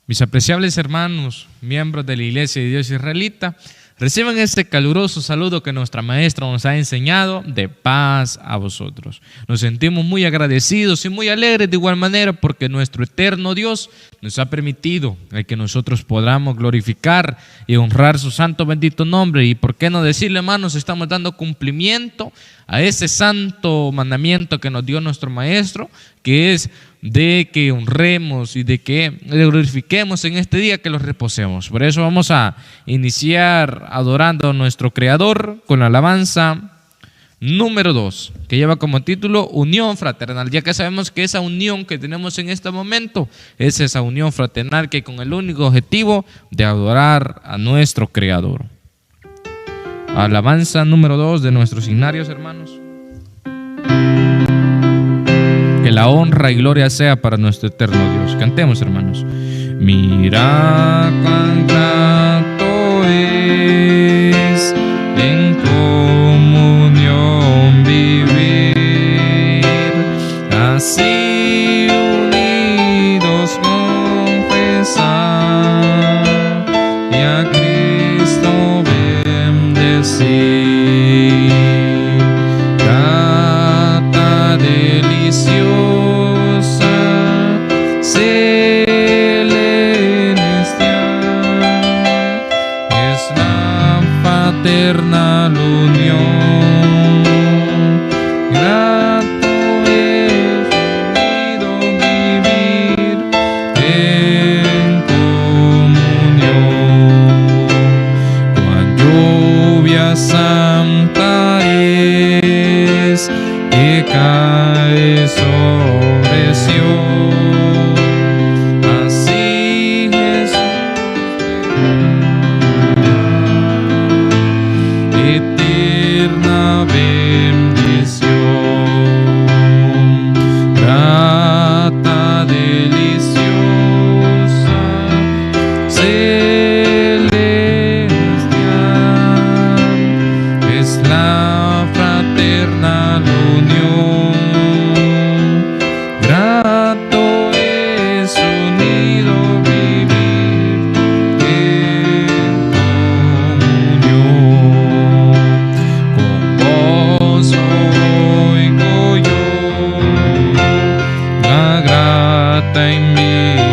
Mis apreciables hermanos, miembros de la Iglesia de Dios Israelita, reciban este caluroso saludo que nuestra maestra nos ha enseñado, de paz a vosotros. Nos sentimos muy agradecidos y muy alegres de igual manera porque nuestro eterno Dios nos ha permitido el que nosotros podamos glorificar y honrar su santo bendito nombre. Y por qué no decirle, hermanos, estamos dando cumplimiento a ese santo mandamiento que nos dio nuestro maestro, que es de que honremos y de que le glorifiquemos en este día, que los reposemos. Por eso vamos a iniciar adorando a nuestro Creador con la alabanza número 2, que lleva como título Unión Fraternal, ya que sabemos que esa unión que tenemos en este momento es esa unión fraternal que con el único objetivo de adorar a nuestro Creador. Alabanza número 2 de nuestros signarios, hermanos. Que la honra y gloria sea para nuestro eterno Dios. Cantemos, hermanos. Mira cuán grato es en comunión vivir, así unidos confesar y a Cristo bendecir. Fraternal unión, grato es unido vivir en comunión. Cuán lluvia santa es que cae sobre Sion, así Jesús eterna bendición, grata, deliciosa, celestial, es la fraternal unión. Grato es unido vivir en comunión. Oigo yo la grata invitación,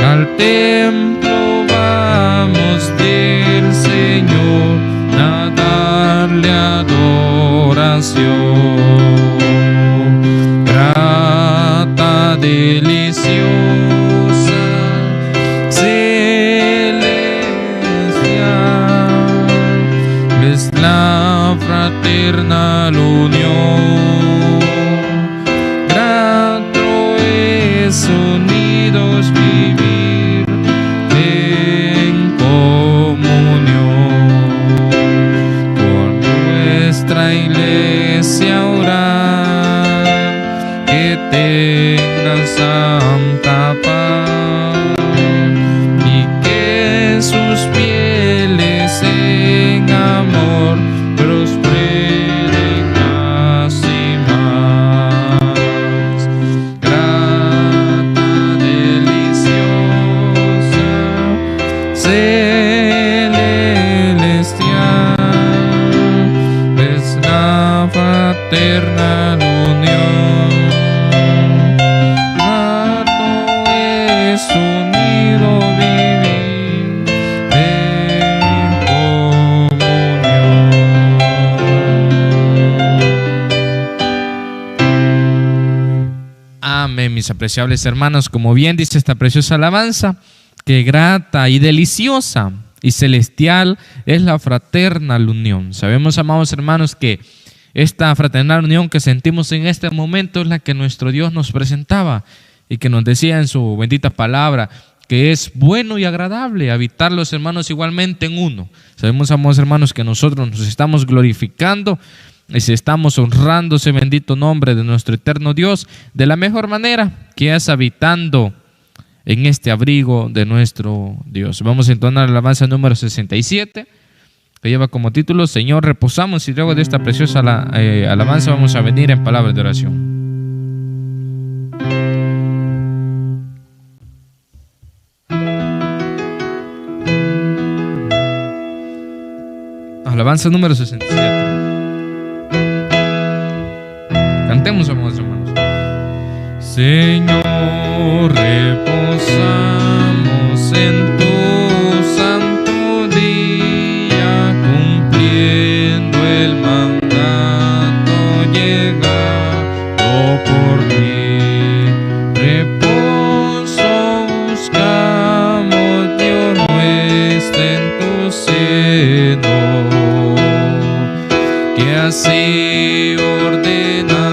al templo vamos del Señor a darle adoración. Grata, deliciosa, celestial, es la fraternal unión. Grato es unidos vivir en comunión. Por nuestra iglesia orar, que tenga santa paz y que sus fieles en amor prosperen más y más. Grata, deliciosa, celestial, es la fraternal unión. Grato es unido vivir en comunión. Amén, mis apreciables hermanos. Como bien dice esta preciosa alabanza, que grata y deliciosa y celestial es la fraternal unión. Sabemos, amados hermanos, que esta fraternal unión que sentimos en este momento es la que nuestro Dios nos presentaba y que nos decía en su bendita palabra que es bueno y agradable habitar los hermanos igualmente en uno. Sabemos, amados hermanos, que nosotros nos estamos glorificando y si estamos honrando ese bendito nombre de nuestro eterno Dios de la mejor manera, que es habitando en este abrigo de nuestro Dios. Vamos a entonar la alabanza número 67, que lleva como título Señor, reposamos, y luego de esta preciosa alabanza vamos a venir en palabras de oración. Alabanza número 67. Cantemos, amados hermanos. Señor, reposamos en tu santo día, cumpliendo el mandato llegado por ti. Reposo buscamos, Dios nuestro, en tu seno, que así ordenaste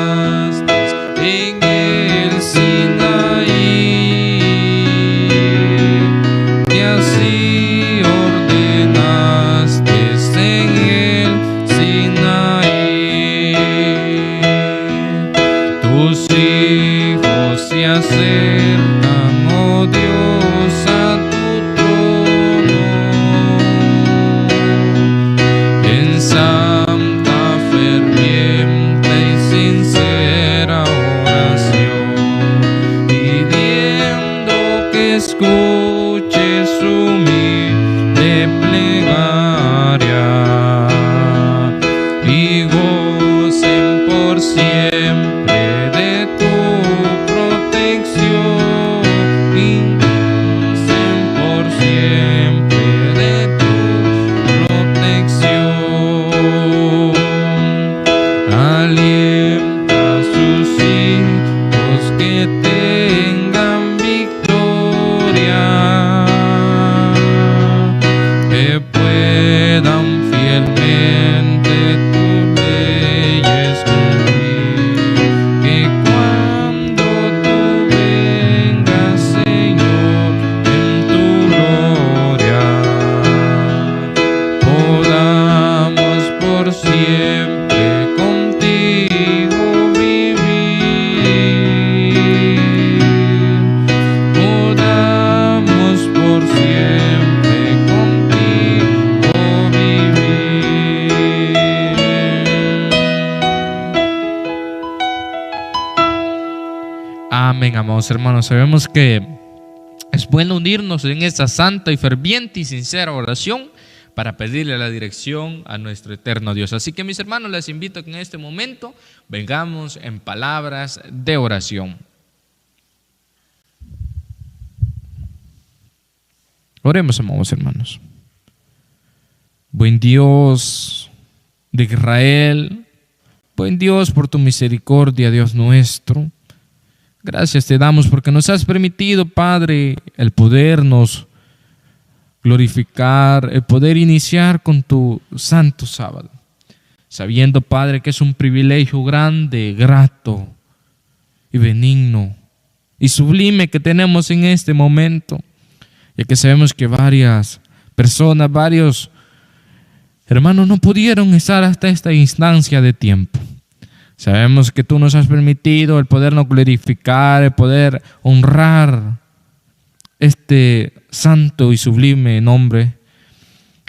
en el Sinaí, que así ordenaste en el Sinaí. Tus hijos se acercan, oh Dios, a tu trono, en santa, ferviente y sincera oración, pidiendo que escuche su humilde plegaria y gocen por siempre de tu protección, y gocen por siempre de tu protección. Alienta a sus hijos que tengan victoria, que puedan fielmente tus leyes cumplir, que cuando tú vengas, Señor, en tu gloria, podamos por siempre contigo vivir, podamos por siempre contigo vivir. Amén, amados hermanos. Sabemos que es bueno unirnos en esta santa y ferviente y sincera oración para pedirle la dirección a nuestro eterno Dios. Así que, mis hermanos, les invito a que en este momento vengamos en palabras de oración. Oremos, amados hermanos. Buen Dios de Israel, buen Dios, por tu misericordia, Dios nuestro, gracias te damos porque nos has permitido, Padre, el podernos glorificar, el poder iniciar con tu santo sábado, sabiendo, Padre, que es un privilegio grande, grato y benigno y sublime que tenemos en este momento, ya que sabemos que varias personas, varios hermanos no pudieron estar hasta esta instancia de tiempo. Sabemos que tú nos has permitido el podernos glorificar, el poder honrar este santo y sublime nombre.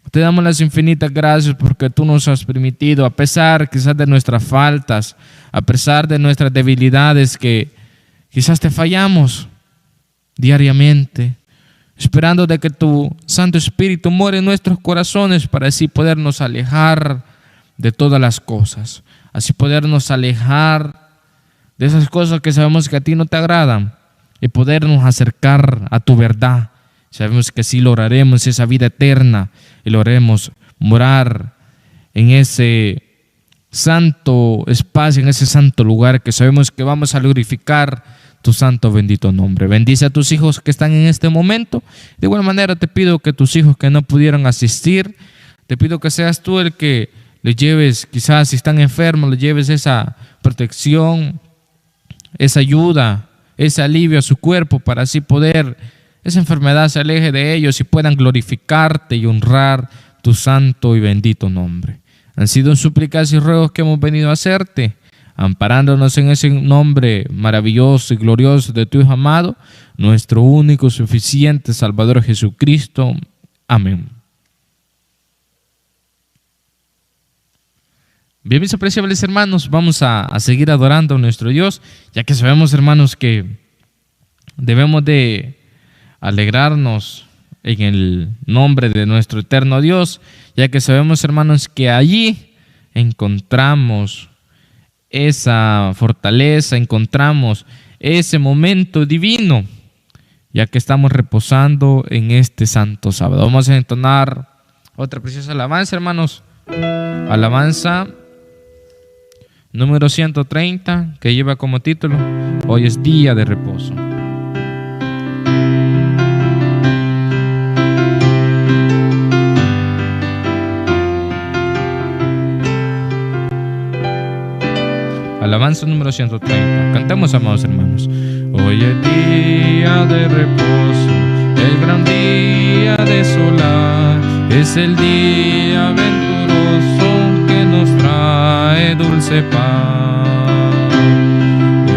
Te damos las infinitas gracias porque tú nos has permitido, a pesar quizás de nuestras faltas, a pesar de nuestras debilidades, que quizás te fallamos diariamente, esperando de que tu Santo Espíritu more en nuestros corazones para así podernos alejar de todas las cosas, así podernos alejar de esas cosas que sabemos que a ti no te agradan y podernos acercar a tu verdad. Sabemos que así lograremos esa vida eterna y lograremos morar en ese santo espacio, en ese santo lugar que sabemos que vamos a glorificar tu santo bendito nombre. Bendice a tus hijos que están en este momento. De igual manera te pido que tus hijos que no pudieron asistir, te pido que seas tú el que les lleves, quizás si están enfermos, les lleves esa protección, esa ayuda, ese alivio a su cuerpo para así poder, esa enfermedad se aleje de ellos y puedan glorificarte y honrar tu santo y bendito nombre. Han sido súplicas y ruegos que hemos venido a hacerte, amparándonos en ese nombre maravilloso y glorioso de tu Hijo amado, nuestro único, suficiente Salvador Jesucristo. Amén. Bien, mis apreciables hermanos, vamos a seguir adorando a nuestro Dios, ya que sabemos, hermanos, que debemos de alegrarnos en el nombre de nuestro eterno Dios, ya que sabemos, hermanos, que allí encontramos esa fortaleza, encontramos ese momento divino, ya que estamos reposando en este santo sábado. Vamos a entonar otra preciosa alabanza, hermanos. Alabanza número 130, que lleva como título: Hoy es día de reposo. Alabanza número 130. Cantemos, amados hermanos. Hoy es día de reposo, el gran día de solar, es el día venturoso que nos trae dulce paz.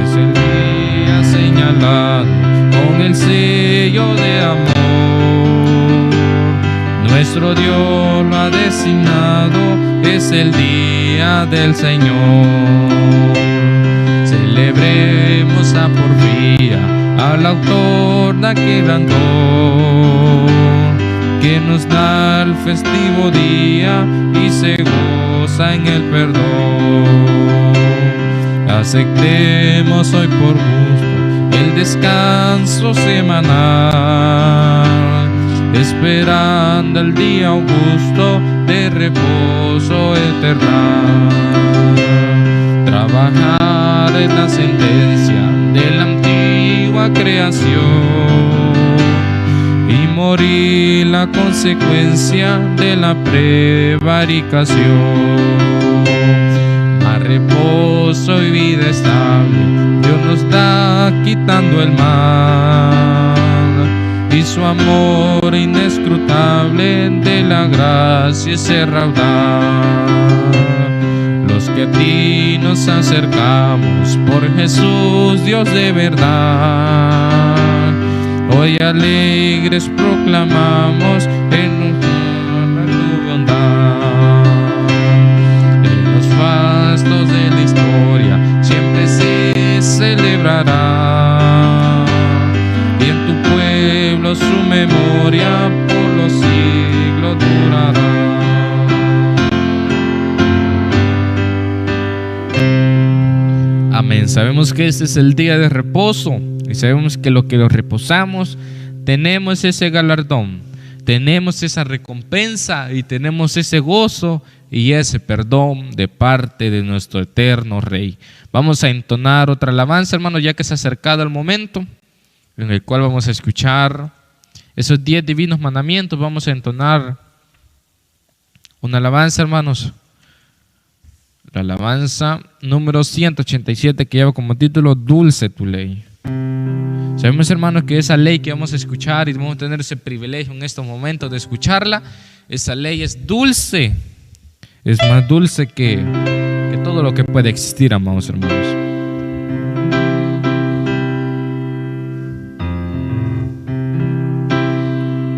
Es el día señalado con el sello de amor. Nuestro Dios lo ha designado, es el día del Señor. Celebremos a Porfía, al autor de aquel gran don, que nos da el festivo día y se goza en el perdón. Aceptemos hoy por gusto el descanso semanal, esperando el día augusto de reposo eternal. Trabajar en la sentencia de la antigua creación y morir la consecuencia de la prevaricación. A reposo y vida estable Dios nos da quitando el mal, y su amor inescrutable de la gracia ese raudal. Los que a ti nos acercamos por Jesús, Dios de verdad, hoy alegres proclamamos en tu bondad. En los fastos de la historia siempre se celebrará, y en tu pueblo su memoria por los siglos durará. Amén. Sabemos que este es el día de reposo y sabemos que lo reposamos tenemos ese galardón, tenemos esa recompensa y tenemos ese gozo y ese perdón de parte de nuestro eterno Rey. Vamos a entonar otra alabanza, hermanos, ya que se ha acercado el momento en el cual vamos a escuchar esos 10 divinos mandamientos. Vamos a entonar una alabanza, hermanos. La alabanza número 187, que lleva como título Dulce tu ley. Sabemos, hermanos, que esa ley que vamos a escuchar, y vamos a tener ese privilegio en estos momentos de escucharla, esa ley es dulce, es más dulce que todo lo que puede existir, amados hermanos.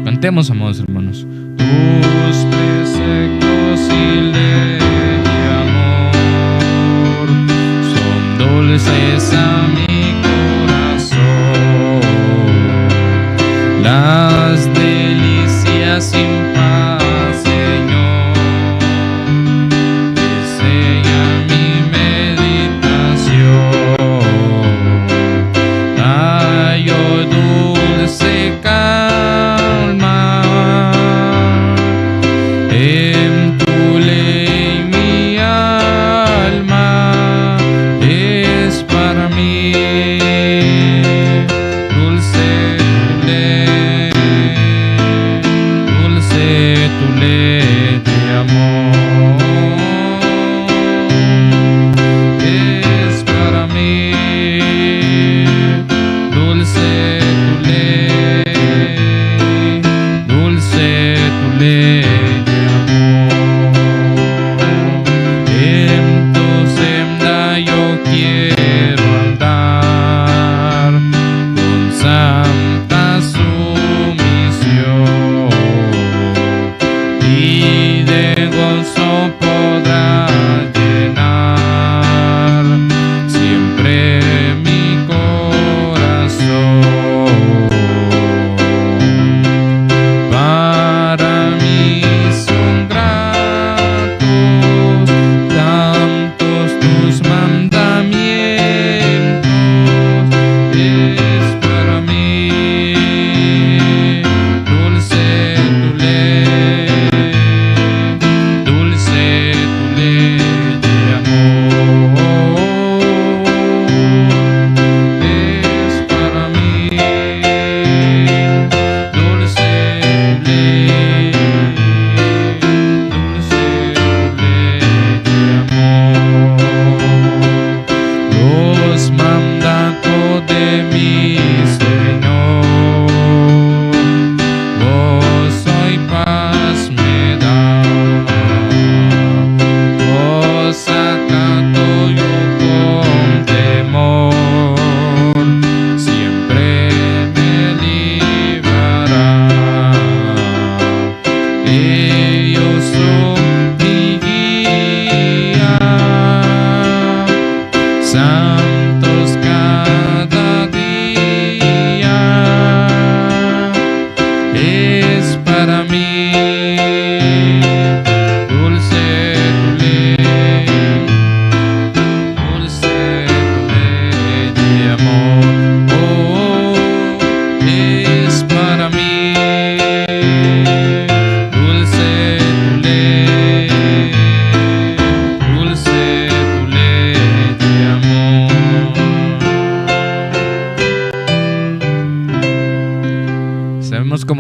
Cantemos, amados hermanos. Tus preceptos y ley dulces a mi corazón, las delicias sin paz, Señor, enseña mi meditación. Hallo dulce calma en tu ley, mi alma para mí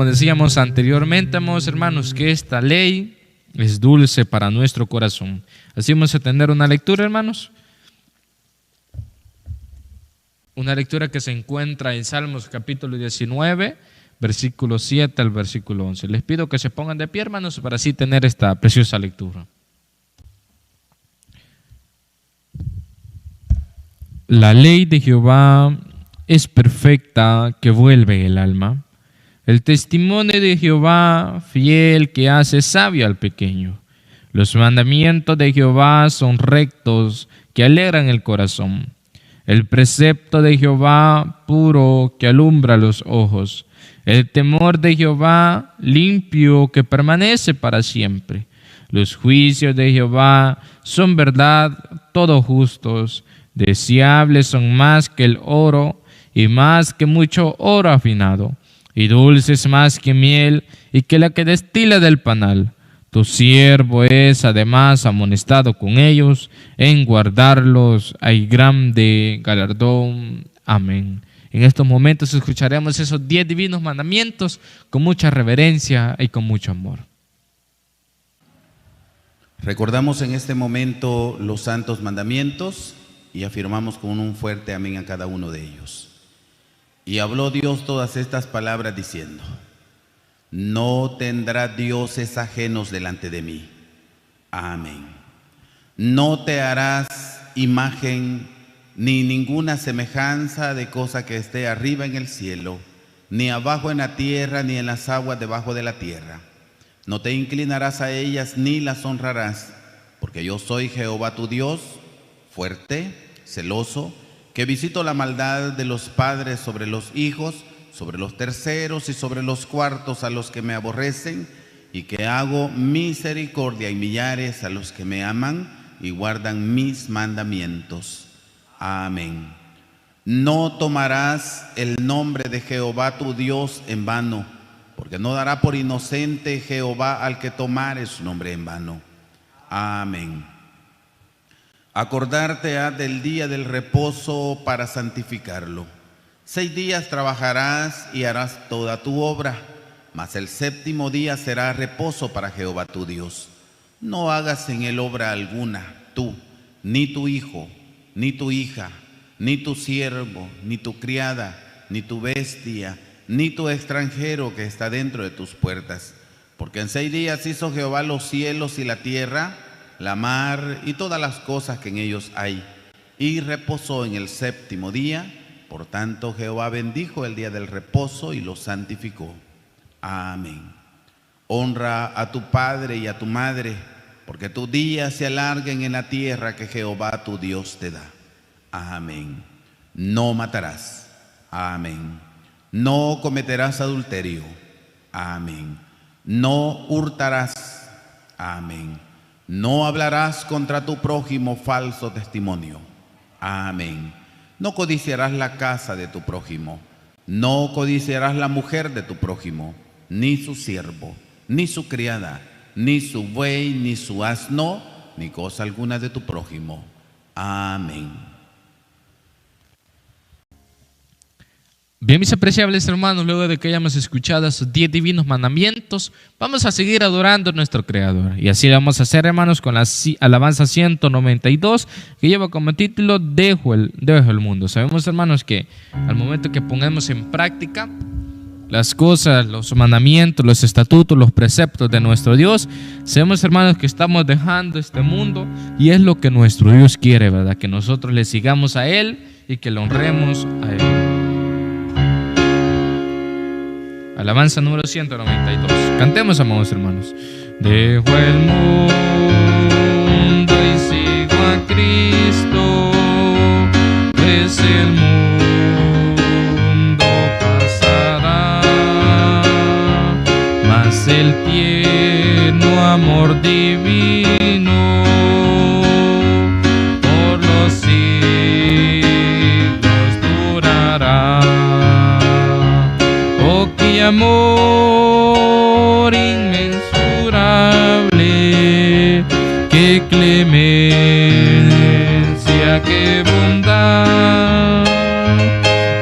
como decíamos anteriormente, amados hermanos, que esta ley es dulce para nuestro corazón. Así vamos a tener una lectura, hermanos. Una lectura que se encuentra en Salmos capítulo 19, versículo 7 al versículo 11. Les pido que se pongan de pie, hermanos, para así tener esta preciosa lectura. La ley de Jehová es perfecta, que vuelve el alma. El testimonio de Jehová, fiel, que hace sabio al pequeño. Los mandamientos de Jehová son rectos, que alegran el corazón. El precepto de Jehová, puro, que alumbra los ojos. El temor de Jehová, limpio, que permanece para siempre. Los juicios de Jehová son verdad, todos justos. Deseables son más que el oro, y más que mucho oro afinado, y dulces más que miel, y que la que destila del panal. Tu siervo es además amonestado con ellos, en guardarlos hay grande galardón. Amén. En estos momentos escucharemos esos 10 divinos mandamientos con mucha reverencia y con mucho amor. Recordamos en este momento los santos mandamientos y afirmamos con un fuerte amén a cada uno de ellos. Y habló Dios todas estas palabras diciendo: no tendrá dioses ajenos delante de mí. Amén. No te harás imagen ni ninguna semejanza de cosa que esté arriba en el cielo, ni abajo en la tierra, ni en las aguas debajo de la tierra. No te inclinarás a ellas ni las honrarás, porque yo soy Jehová tu Dios, fuerte, celoso, que visito la maldad de los padres sobre los hijos, sobre los terceros y sobre los cuartos a los que me aborrecen, y que hago misericordia y millares a los que me aman y guardan mis mandamientos. Amén. No tomarás el nombre de Jehová tu Dios en vano, porque no dará por inocente Jehová al que tomare su nombre en vano. Amén. Acordarte has del día del reposo para santificarlo. 6 días trabajarás y harás toda tu obra, mas el séptimo día será reposo para Jehová tu Dios. No hagas en él obra alguna, tú, ni tu hijo, ni tu hija, ni tu siervo, ni tu criada, ni tu bestia, ni tu extranjero que está dentro de tus puertas. Porque en 6 días hizo Jehová los cielos y la tierra, la mar y todas las cosas que en ellos hay, y reposó en el séptimo día. Por tanto, Jehová bendijo el día del reposo y lo santificó. Amén. Honra a tu padre y a tu madre, porque tus días se alarguen en la tierra que Jehová tu Dios te da. Amén. No matarás. Amén. No cometerás adulterio. Amén. No hurtarás. Amén. No hablarás contra tu prójimo falso testimonio. Amén. No codiciarás la casa de tu prójimo. No codiciarás la mujer de tu prójimo, ni su siervo, ni su criada, ni su buey, ni su asno, ni cosa alguna de tu prójimo. Amén. Bien, mis apreciables hermanos, luego de que hayamos escuchado esos 10 divinos mandamientos, vamos a seguir adorando a nuestro Creador. Y así lo vamos a hacer, hermanos, con la alabanza 192, que lleva como título Dejo el mundo. Sabemos, hermanos, que al momento que pongamos en práctica las cosas, los mandamientos, los estatutos, los preceptos de nuestro Dios, sabemos, hermanos, que estamos dejando este mundo, y es lo que nuestro Dios quiere, ¿verdad? Que nosotros le sigamos a Él y que le honremos a Él. Alabanza número 192. Cantemos, amados hermanos. Dejo el mundo y sigo a Cristo, pues el mundo pasará, mas el tierno amor divino por los siglos durará. Oh, qué amor inmensurable, qué clemencia, qué bondad.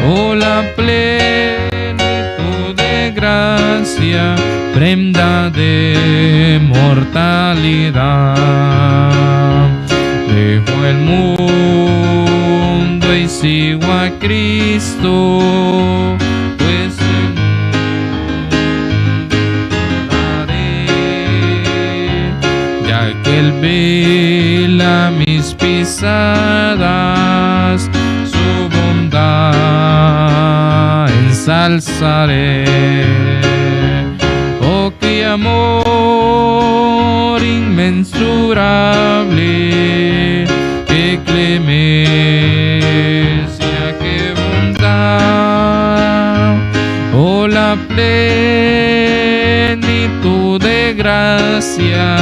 Oh, la plenitud de gracia gracia, prenda de mortalidad. Dejo el mundo y sigo a Cristo, pues el mundo daré, ya que Él vela mis pisadas, su bondad ensalzaré. Oh, qué amor inmensurable, qué clemencia, qué bondad. Oh, la plenitud de gracia,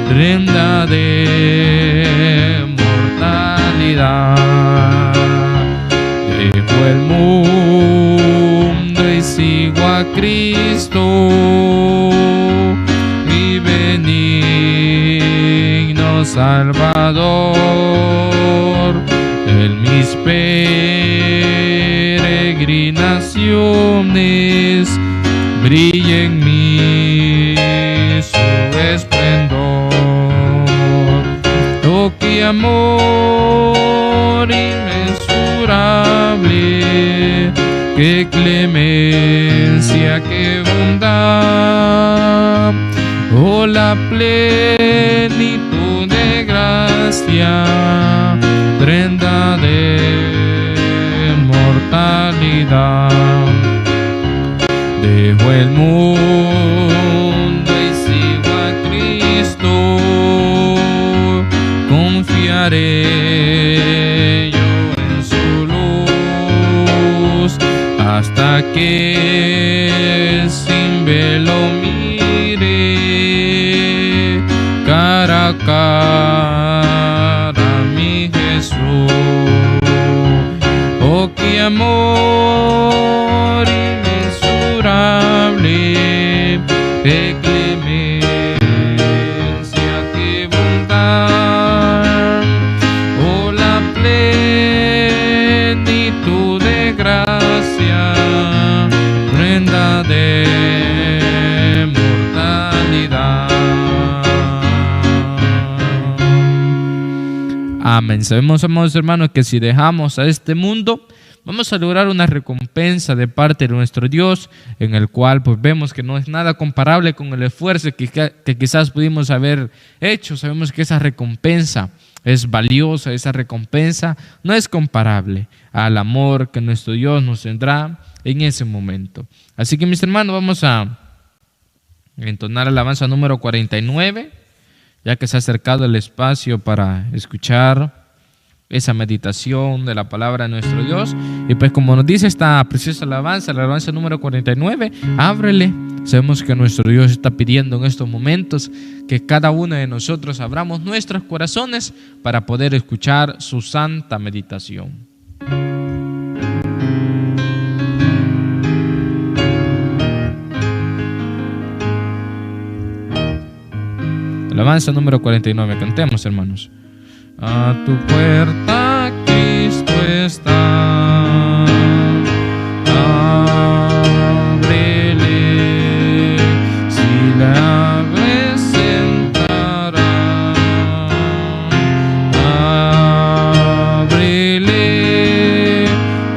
prenda de mortalidad. Dejo el mundo y sigo a Cristo, mi benigno Salvador. En mis peregrinaciones brilla en mí su esplendor. Oh, qué amor inmensurable, qué clemencia, qué bondad. Oh, la plenitud de gracia, prenda de mortalidad. Dejo el mundo y sigo a Cristo, confiaré yo en su luz, hasta que sin velo mire cara a cara mi Jesús. Oh, qué amor inmensurable, qué clemencia, qué bondad. Oh, la plenitud de gracia, prenda de mortalidad. Amén. Sabemos, amados hermanos, que si dejamos a este mundo, vamos a lograr una recompensa de parte de nuestro Dios, en el cual pues vemos que no es nada comparable con el esfuerzo que quizás pudimos haber hecho. Sabemos que esa recompensa es valiosa, esa recompensa no es comparable al amor que nuestro Dios nos tendrá en ese momento. Así que, mis hermanos, vamos a entonar alabanza número 49, ya que se ha acercado el espacio para escuchar esa meditación de la palabra de nuestro Dios. Y pues, como nos dice esta preciosa alabanza, la alabanza número 49, ábrele. Sabemos que nuestro Dios está pidiendo en estos momentos que cada uno de nosotros abramos nuestros corazones para poder escuchar su santa meditación. Alabanza número 49, cantemos, hermanos. A tu puerta Cristo está, ábrele, si la abres entrará, ábrele,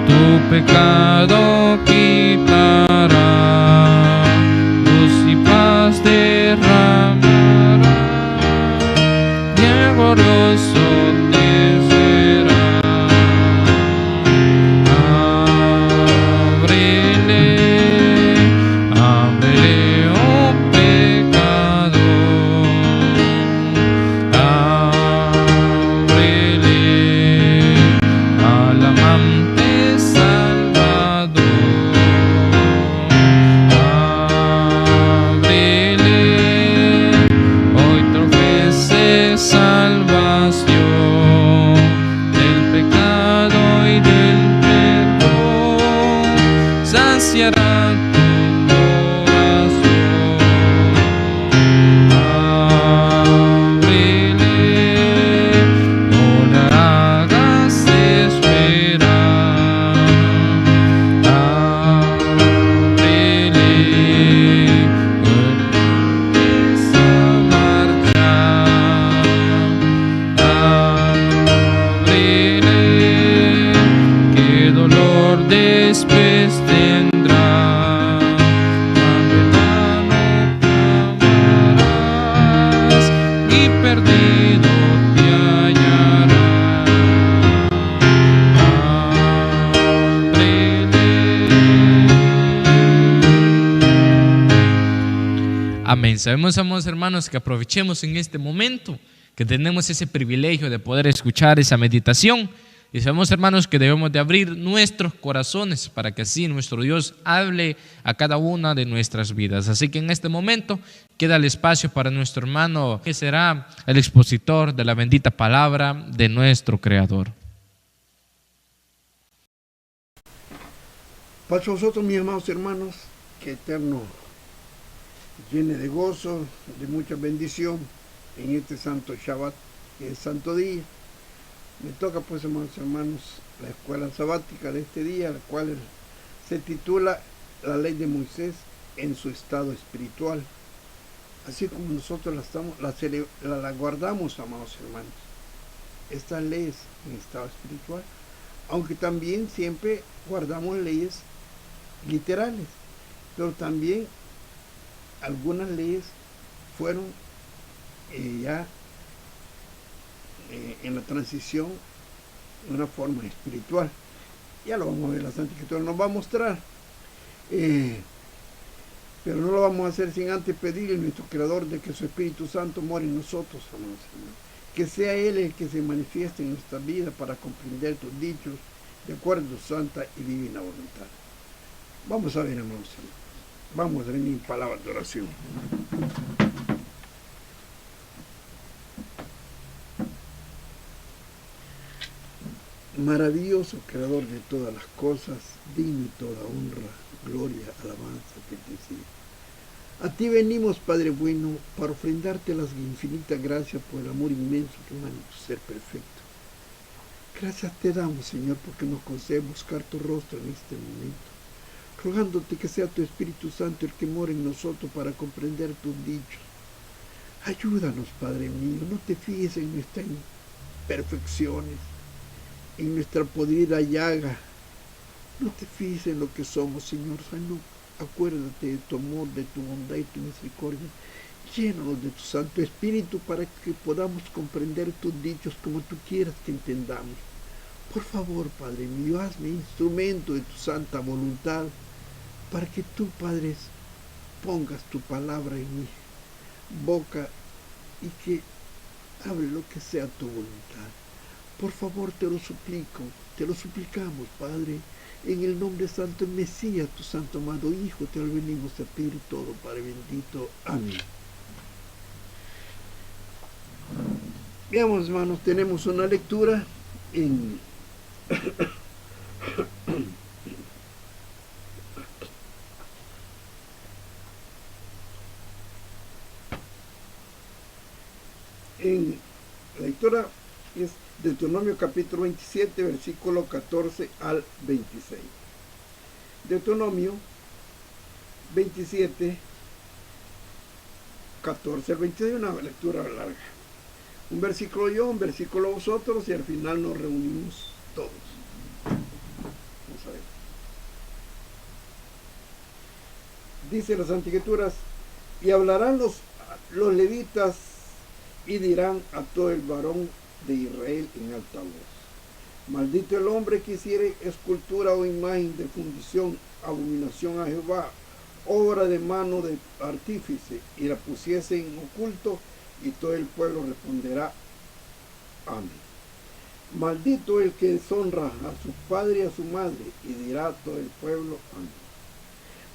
tu pecado quitará, luz y paz derramará, y glorioso te Amén. Sabemos, amados hermanos, que aprovechemos en este momento que tenemos ese privilegio de poder escuchar esa meditación. Y sabemos, hermanos, que debemos de abrir nuestros corazones para que así nuestro Dios hable a cada una de nuestras vidas. Así que en este momento queda el espacio para nuestro hermano, que será el expositor de la bendita palabra de nuestro Creador. Para vosotros, mis amados hermanos, que Eterno llene de gozo, de mucha bendición en este santo Shabbat, que es santo día. Me toca, pues, amados hermanos, la escuela sabática de este día, la cual se titula La ley de Moisés en su estado espiritual. Así como nosotros la guardamos, amados hermanos, estas leyes en estado espiritual, aunque también siempre guardamos leyes literales, pero también algunas leyes fueron ya en la transición de una forma espiritual. Ya lo vamos a ver, la Santa Escritura nos va a mostrar, pero no lo vamos a hacer sin antes pedirle a nuestro Creador de que su Espíritu Santo more en nosotros, amados hermanos. Que sea Él el que se manifieste en nuestra vida para comprender tus dichos de acuerdo a tu santa y divina voluntad. Vamos a ver, amados hermanos. Vamos a ver en palabras de oración. Maravilloso Creador de todas las cosas, digno de toda honra, gloria, alabanza que te sea. A ti venimos, Padre bueno, para ofrendarte las infinitas gracias por el amor inmenso que emana tu ser perfecto. Gracias te damos, Señor, porque nos concede buscar tu rostro en este momento, rogándote que sea tu Espíritu Santo el que mora en nosotros para comprender tus dichos. Ayúdanos, Padre mío, no te fijes en nuestras imperfecciones, en nuestra podrida llaga. No te fijes en lo que somos, Señor, sino acuérdate de tu amor, de tu bondad y tu misericordia. Llénanos de tu Santo Espíritu para que podamos comprender tus dichos como tú quieras que entendamos. Por favor, Padre mío, hazme instrumento de tu santa voluntad para que tú, Padre, pongas tu palabra en mi boca y que hable lo que sea tu voluntad. Por favor, te lo suplico, te lo suplicamos, Padre, en el nombre santo del Mesías, tu santo amado Hijo, te lo venimos a pedir todo, Padre bendito. Amén. Veamos, hermanos, tenemos una lectura en la lectura es Deuteronomio capítulo 27, versículo 14 al 26. Deuteronomio 27, 14 al 26, una lectura larga. Un versículo yo, un versículo vosotros, y al final nos reunimos todos. Vamos a ver. Dice las Escrituras: y hablarán los levitas y dirán a todo el varón de Israel en alta voz: maldito el hombre que hiciere escultura o imagen de fundición, abominación a Jehová, obra de mano de artífice, y la pusiese en oculto, y todo el pueblo responderá: amén. Maldito el que deshonra a su padre y a su madre, y dirá todo el pueblo: amén.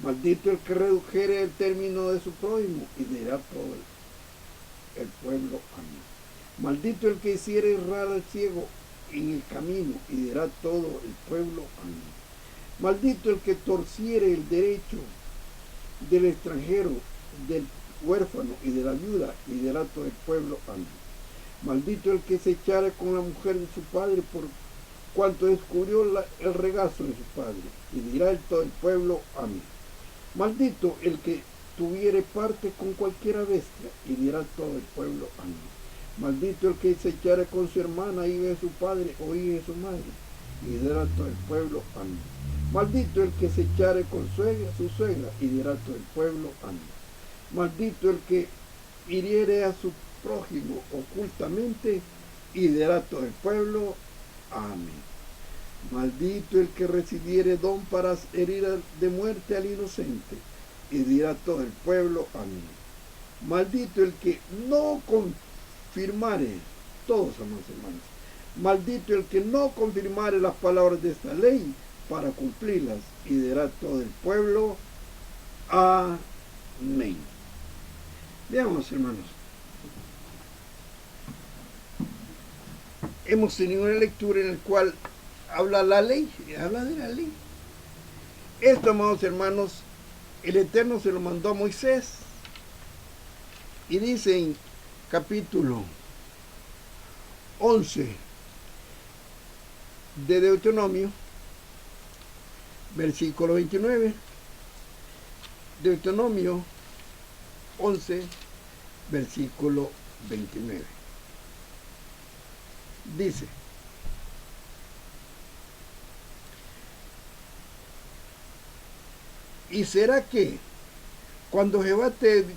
Maldito el que redujere el término de su prójimo, y dirá todo el pueblo: amén. Maldito el que hiciere errar al ciego en el camino, y dirá todo el pueblo: amén. Maldito el que torciere el derecho del extranjero, del huérfano y de la viuda, y dirá todo el pueblo: amén. Maldito el que se echare con la mujer de su padre, por cuanto descubrió el regazo de su padre, y dirá todo el pueblo: amén. Maldito el que tuviere parte con cualquiera bestia, y dirá todo el pueblo: amén. Maldito el que se echare con su hermana, hija de su padre o hija de su madre, y dirá todo el pueblo: amén. Maldito el que se echare con su suegra, y dirá todo el pueblo: amén. Maldito el que hiriere a su prójimo ocultamente, y dirá todo el pueblo: amén. Maldito el que recibiere don para herir de muerte al inocente, y dirá todo el pueblo: amén. Maldito el que no confirmare, todos amados hermanos, maldito el que no confirmare las palabras de esta ley para cumplirlas, y dirá todo el pueblo, amén. Veamos, hermanos. Hemos tenido una lectura en la cual habla la ley, habla de la ley. Esto, amados hermanos, el Eterno se lo mandó a Moisés. Y dice en capítulo 11 de Deuteronomio, versículo 29. Deuteronomio 11, versículo 29. Dice: y será que cuando Jehová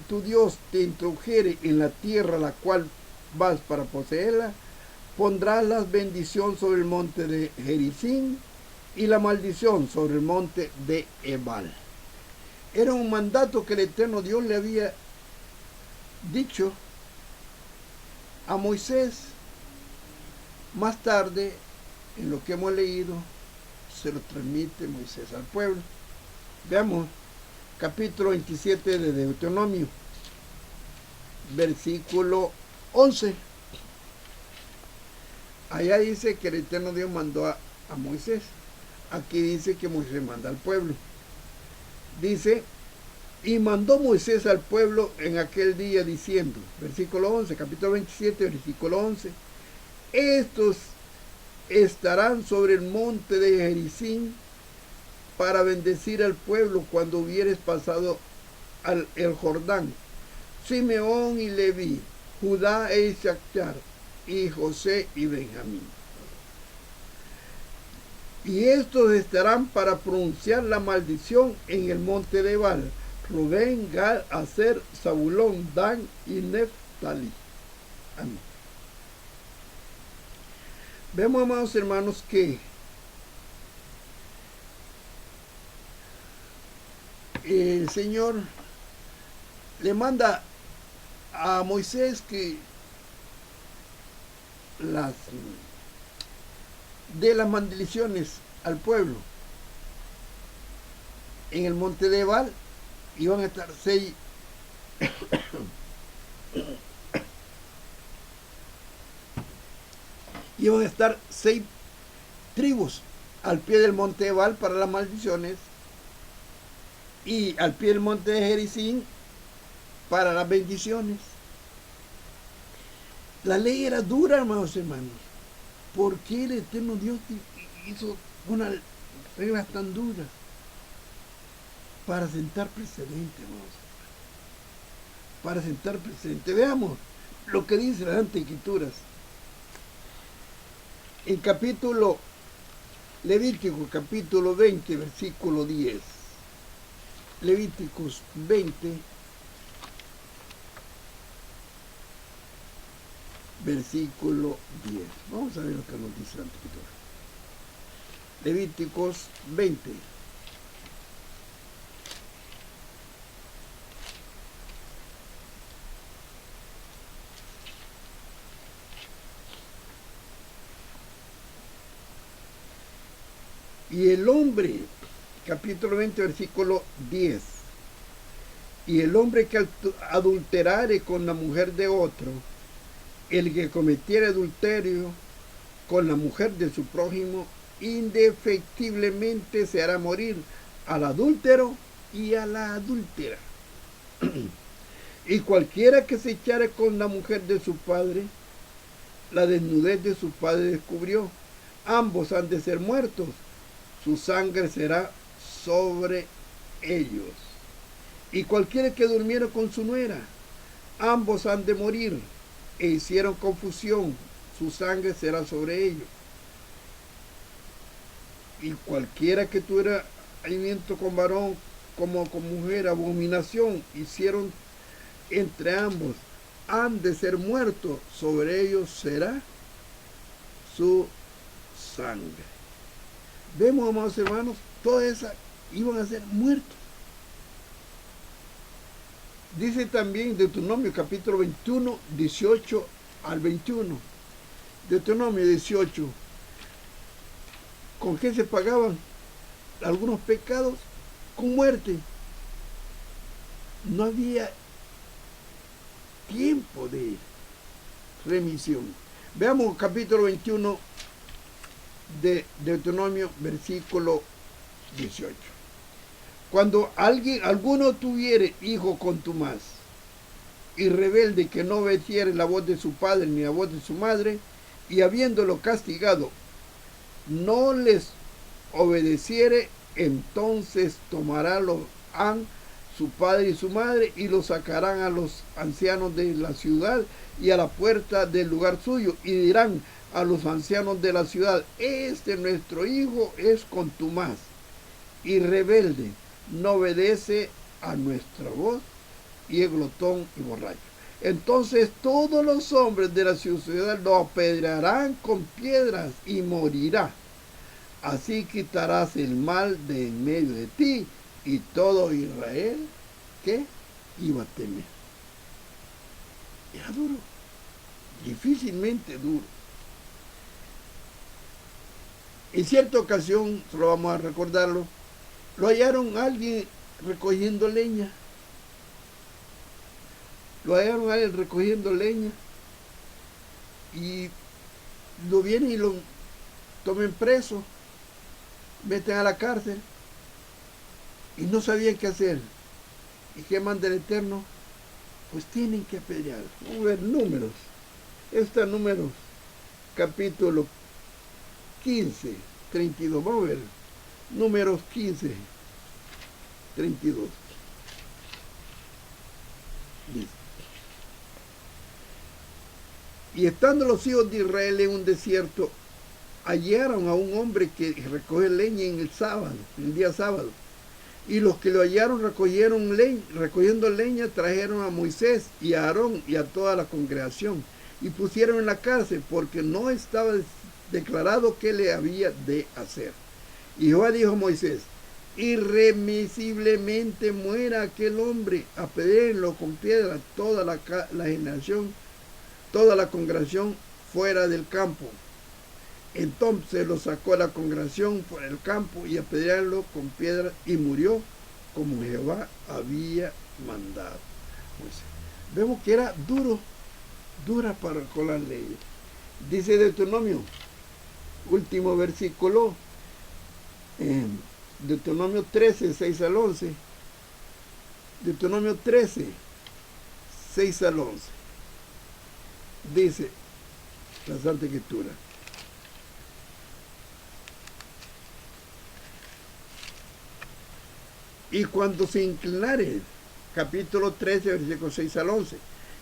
tu Dios te introdujere en la tierra a la cual vas para poseerla, pondrás la bendición sobre el monte de Gerizim y la maldición sobre el monte de Ebal. Era un mandato que el Eterno Dios le había dicho a Moisés. Más tarde, en lo que hemos leído, se lo transmite Moisés al pueblo. Veamos capítulo 27 de Deuteronomio, versículo 11. Allá dice que el Eterno Dios mandó a Moisés. Aquí dice que Moisés manda al pueblo. Dice: y mandó Moisés al pueblo en aquel día diciendo, versículo 11, capítulo 27, versículo 11: estos estarán sobre el monte de Gerizim para bendecir al pueblo cuando hubieres pasado el Jordán: Simeón y Leví, Judá e Isachar, y José y Benjamín. Y estos estarán para pronunciar la maldición en el monte de Ebal: Rubén, Gad, Aser, Zabulón, Dan y Neftalí. Amén. Vemos, amados hermanos, que el Señor le manda a Moisés que dé las maldiciones al pueblo. En el monte de Ebal iban a estar 6 tribus al pie del monte Ebal para las maldiciones, y al pie del monte de Gerizim para las bendiciones. La ley era dura, hermanos. ¿Por qué el Eterno Dios hizo unas reglas tan duras? Para sentar precedente, hermanos. Para sentar precedente. Veamos lo que dice las Escrituras. En capítulo Levítico, capítulo 20, versículo 10. Levíticos 20, versículo 10. Vamos a ver lo que nos dice la Escritura. Levíticos 20. Y el hombre, capítulo 20, versículo 10. Y el hombre que adulterare con la mujer de otro, el que cometiere adulterio con la mujer de su prójimo, indefectiblemente se hará morir al adúltero y a la adúltera. Y cualquiera que se echare con la mujer de su padre, la desnudez de su padre descubrió. Ambos han de ser muertos, su sangre será sobre ellos. Y cualquiera que durmiera con su nuera, ambos han de morir, e hicieron confusión, su sangre será sobre ellos. Y cualquiera que tuviera alimiento con varón como con mujer, abominación hicieron entre ambos, han de ser muertos, sobre ellos será su sangre. Vemos, amados hermanos, todas esas iban a ser muertos. Dice también Deuteronomio capítulo 21, 18 al 21. Deuteronomio 18. ¿Con qué se pagaban algunos pecados? Con muerte. No había tiempo de remisión. Veamos capítulo 21 de Deuteronomio, versículo 18. Cuando alguno tuviere hijo contumaz y rebelde que no obedeciere la voz de su padre ni la voz de su madre, y habiéndolo castigado, no les obedeciere, entonces tomarálo su padre y su madre y lo sacarán a los ancianos de la ciudad y a la puerta del lugar suyo, y dirán a los ancianos de la ciudad: este nuestro hijo es contumaz y rebelde, no obedece a nuestra voz, y es glotón y borracho. Entonces todos los hombres de la ciudad lo apedrearán con piedras y morirá. Así quitarás el mal de en medio de ti, y todo Israel que iba a temer. Era duro, difícilmente duro. En cierta ocasión, solo vamos a recordarlo, lo hallaron a alguien recogiendo leña. Lo hallaron a él recogiendo leña y lo vienen y lo tomen preso, meten a la cárcel y no sabían qué hacer. ¿Y qué manda el Eterno? Pues tienen que apedrear. Vamos a ver Números. Está Números capítulo 15, 32. Vamos a ver. Números 15, 32. Dice: y estando los hijos de Israel en un desierto, hallaron a un hombre que recoge leña en el sábado, en el día sábado. Y los que lo hallaron recogiendo leña, trajeron a Moisés y a Aarón y a toda la congregación, y pusieron en la cárcel, porque no estaba declarado qué le había de hacer. Y Jehová dijo a Moisés: irremisiblemente muera aquel hombre, apedréenlo con piedra toda la generación, toda la congregación fuera del campo. Entonces lo sacó a la congregación fuera del campo y apedrearlo con piedra, y murió como Jehová había mandado. Pues, vemos que era dura con las leyes. Dice Deuteronomio, último versículo, Deuteronomio 13, 6 al 11. Deuteronomio 13, 6 al 11. Dice la Santa Escritura: y cuando se inclinare, capítulo 13, versículo 6 al 11,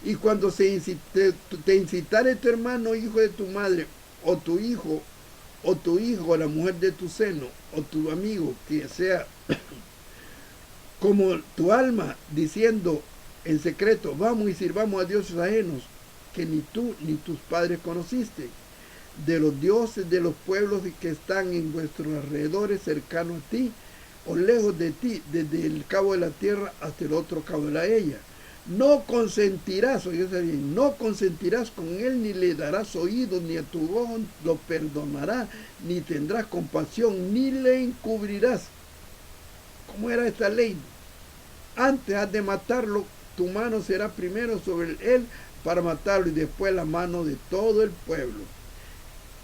y cuando te incitare tu hermano, hijo de tu madre, o tu hijo, o la mujer de tu seno, o tu amigo, que sea como tu alma, diciendo en secreto: vamos y sirvamos a dioses ajenos, que ni tú ni tus padres conociste, de los dioses de los pueblos que están en vuestros alrededores, cercanos a ti, o lejos de ti, desde el cabo de la tierra hasta el otro cabo de la ella. No consentirás, oígase bien, no consentirás con él, ni le darás oído, ni a tu ojo lo perdonarás, ni tendrás compasión, ni le encubrirás. ¿Cómo era esta ley? Antes has de matarlo, tu mano será primero sobre él para matarlo, y después la mano de todo el pueblo.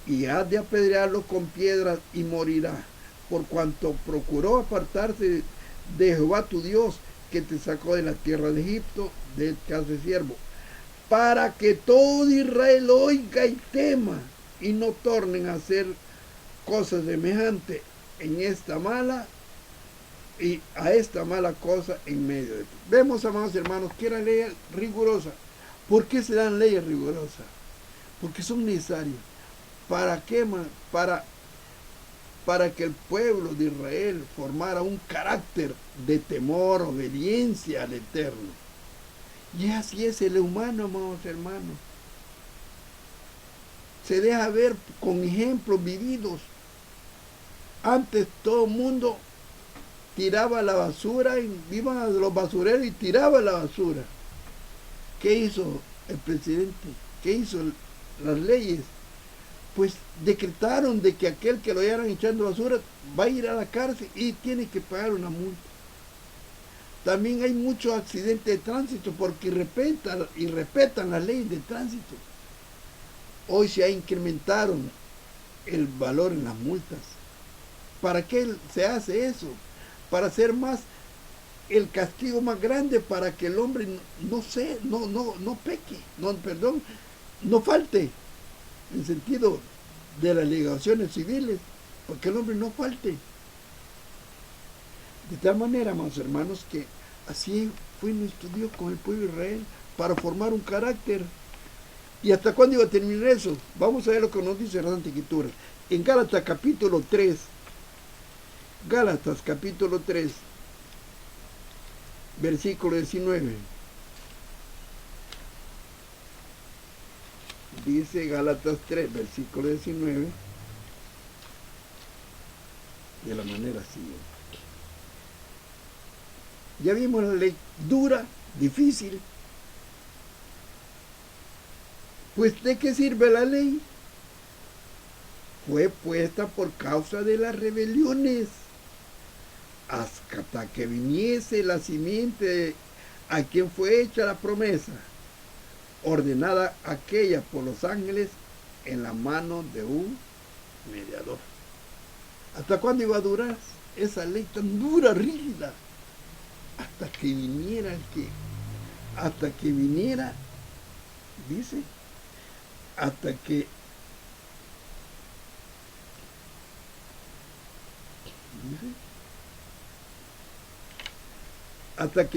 Y has de apedrearlo con piedras, y morirá, por cuanto procuró apartarse de Jehová tu Dios, que te sacó de la tierra de Egipto, del casa de siervo, para que todo Israel oiga y tema, y no tornen a hacer cosas semejantes en esta mala y a esta mala cosa en medio de ti. Vemos, amados hermanos, que era ley rigurosa. ¿Por qué se dan leyes rigurosas? Porque son necesarias. ¿Para qué? Para que el pueblo de Israel formara un carácter de temor, obediencia al Eterno. Y así es el humano, amados hermanos. Se deja ver con ejemplos vividos. Antes todo el mundo tiraba la basura, iban a los basureros y tiraba la basura. ¿Qué hizo el presidente? ¿Qué hizo las leyes? Pues decretaron de que aquel que lo hallaran echando basura va a ir a la cárcel y tiene que pagar una multa. También hay muchos accidentes de tránsito porque respetan las leyes de tránsito. Hoy se incrementaron el valor en las multas. ¿Para qué se hace eso? Para hacer más el castigo más grande para que el hombre no peque, no falte, en sentido de las legislaciones civiles, para que el hombre no falte. De tal manera, amados hermanos, que así fue nuestro Dios con el pueblo de Israel, para formar un carácter. ¿Y hasta cuándo iba a terminar eso? Vamos a ver lo que nos dice la Santa Escritura. En Gálatas capítulo 3, versículo 19. Dice Gálatas 3, versículo 19, de la manera siguiente. Ya vimos la ley dura, difícil. Pues ¿de qué sirve la ley? Fue puesta por causa de las rebeliones, hasta que viniese la simiente a quien fue hecha la promesa, ordenada aquella por los ángeles en la mano de un mediador. ¿Hasta cuándo iba a durar esa ley tan dura, rígida? Hasta que viniera dice, hasta que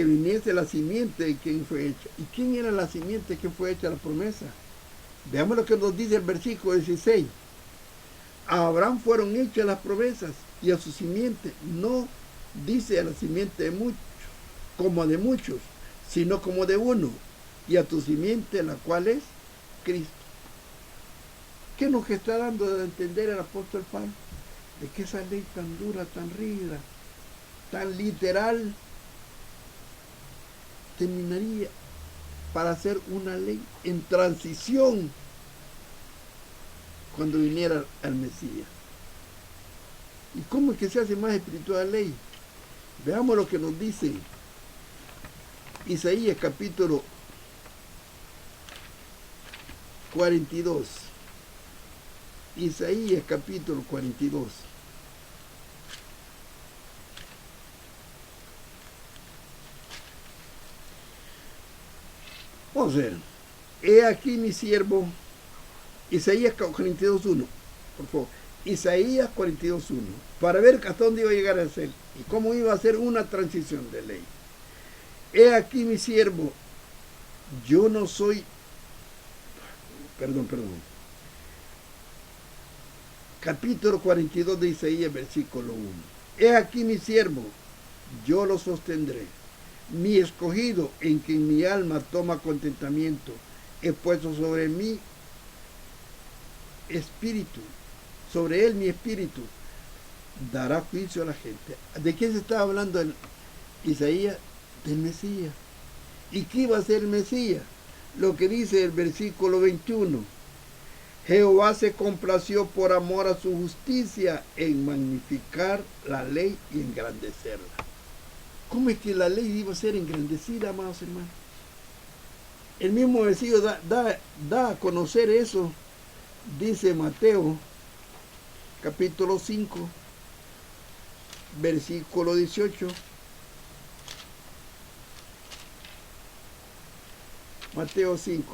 viniese la simiente de quien fue hecha. ¿Y quién era la simiente de quien fue hecha la promesa? Veamos lo que nos dice el versículo 16. A Abraham fueron hechas las promesas y a su simiente, no dice a la simiente de muchos, como de muchos, sino como de uno, y a tu simiente, la cual es Cristo. ¿Qué nos está dando a entender el apóstol Pablo? De que esa ley tan dura, tan rígida, tan literal, terminaría para hacer una ley en transición cuando viniera el Mesías. ¿Y cómo es que se hace más espiritual la ley? Veamos lo que nos dice Isaías capítulo 42. Isaías capítulo 42. Vamos a ver. He aquí mi siervo. Isaías 42.1. Por favor. Isaías 42.1. Para ver hasta dónde iba a llegar a ser y cómo iba a ser una transición de ley. He aquí mi siervo. Yo no soy. Perdón. Capítulo 42 de Isaías, versículo 1. He aquí mi siervo, yo lo sostendré. Mi escogido, en quien mi alma toma contentamiento, he puesto sobre mí espíritu, sobre él mi espíritu, dará juicio a la gente. ¿De quién se está hablando en Isaías? Del Mesías. ¿Y qué iba a ser el Mesías? Lo que dice el versículo 21. Jehová se complació por amor a su justicia en magnificar la ley y engrandecerla. ¿Cómo es que la ley iba a ser engrandecida, amados hermanos? El mismo versículo da a conocer eso. Dice Mateo, capítulo 5, versículo 18. Mateo 5,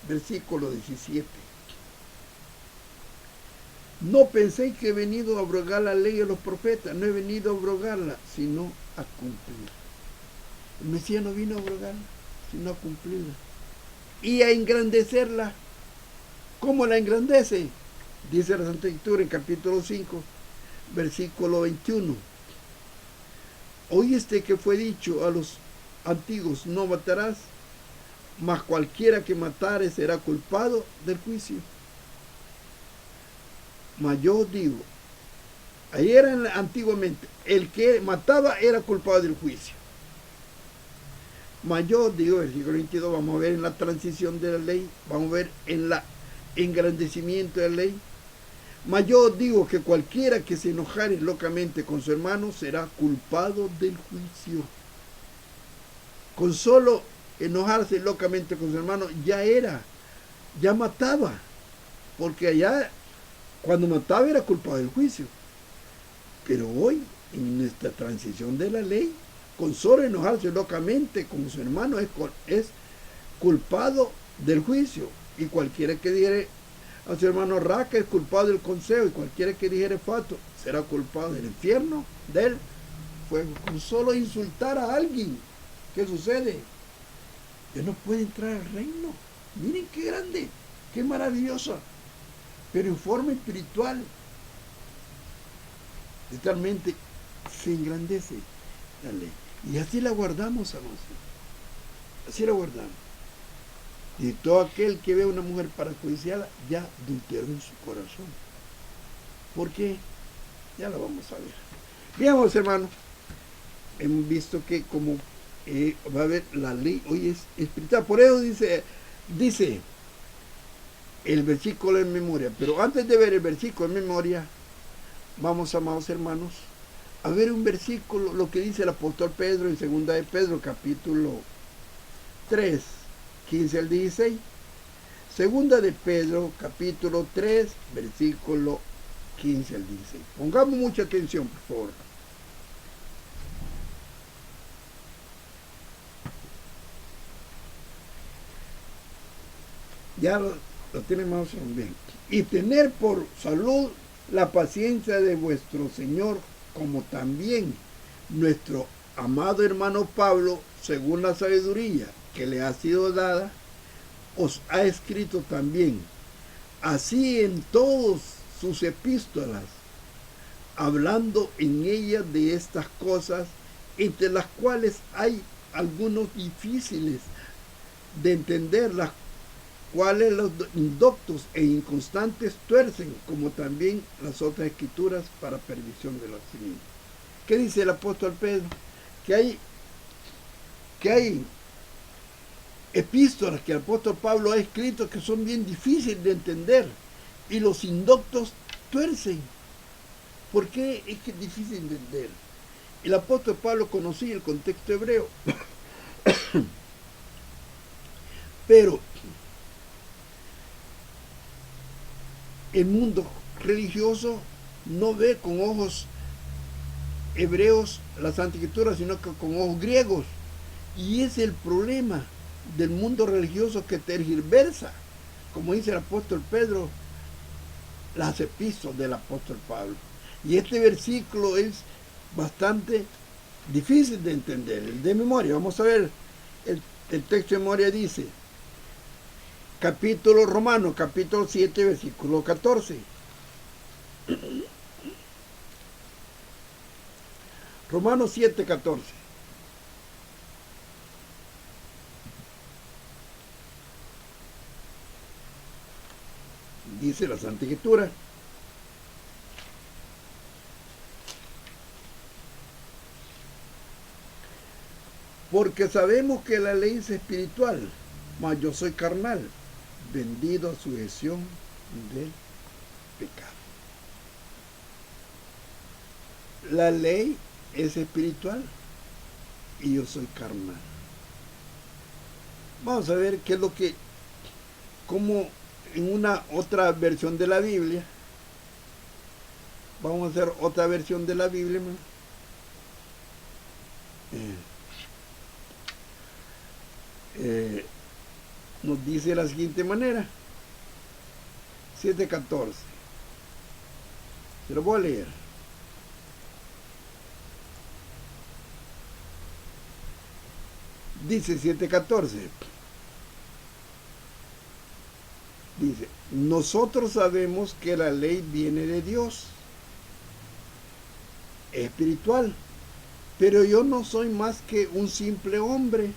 versículo 17. No penséis que he venido a abrogar la ley de los profetas. No he venido a abrogarla, sino a cumplirla. El Mesías no vino a abrogarla, sino a cumplirla. Y a engrandecerla. ¿Cómo la engrandece? Dice la Santa Escritura en capítulo 5, versículo 21. Oíste que fue dicho a los antiguos, no matarás, mas cualquiera que matare será culpado del juicio. Mas yo os digo Ahí era antiguamente, el que mataba era culpado del juicio. Mas yo digo, versículo 22, vamos a ver en la transición de la ley, vamos a ver en el engrandecimiento de la ley. Mas yo digo que cualquiera que se enojare locamente con su hermano será culpado del juicio. Con solo enojarse locamente con su hermano ya mataba, porque allá cuando mataba era culpado del juicio. Pero hoy, en nuestra transición de la ley, con solo enojarse locamente con su hermano es culpado del juicio. Y cualquiera que dijere a su hermano raca es culpado del consejo, y cualquiera que dijere fato será culpado del infierno, del fuego. Con solo insultar a alguien, ¿qué sucede? Ya no puede entrar al reino. Miren qué grande, qué maravillosa, pero en forma espiritual. Totalmente se engrandece la ley. Y así la guardamos, amados. Así la guardamos. Y todo aquel que ve a una mujer para codiciarla, ya adulteró en su corazón. ¿Por qué? Ya la vamos a ver. Bien, amados hermanos, hemos visto que como va a haber la ley, hoy es espiritual. Por eso dice el versículo en memoria. Pero antes de ver el versículo en memoria, vamos, amados hermanos, a ver un versículo, lo que dice el apóstol Pedro en 2 de Pedro, capítulo 3, 15 al 16. 2 de Pedro, capítulo 3, versículo 15 al 16. Pongamos mucha atención, por favor. Ya lo tienen más o menos bien. Y tener por salud la paciencia de vuestro Señor, como también nuestro amado hermano Pablo, según la sabiduría que le ha sido dada, os ha escrito también, así en todas sus epístolas, hablando en ellas de estas cosas, entre las cuales hay algunos difíciles de entender, las cuales los indoctos e inconstantes tuercen, como también las otras escrituras para perdición de los cimientos. ¿Qué dice el apóstol Pedro? Que hay epístolas que el apóstol Pablo ha escrito que son bien difíciles de entender, y los indoctos tuercen. ¿Por qué es que es difícil de entender? El apóstol Pablo conocía el contexto hebreo, pero el mundo religioso no ve con ojos hebreos las Santas Escrituras, sino que con ojos griegos. Y es el problema del mundo religioso, que tergiversa, como dice el apóstol Pedro, las epístolas del apóstol Pablo. Y este versículo es bastante difícil de entender, el de memoria. Vamos a ver, el texto de memoria dice, capítulo Romano, capítulo 7, versículo 14. Romanos 7, 14. Dice la Santa Escritura: porque sabemos que la ley es espiritual, mas yo soy carnal, vendido a sujeción del pecado. La ley es espiritual y yo soy carnal. Vamos a ver qué es lo que, como en una otra versión de la Biblia, vamos a hacer otra versión de la Biblia, nos dice de la siguiente manera, 7:14. Se lo voy a leer. Dice 7:14. Dice: nosotros sabemos que la ley viene de Dios, espiritual, pero yo no soy más que un simple hombre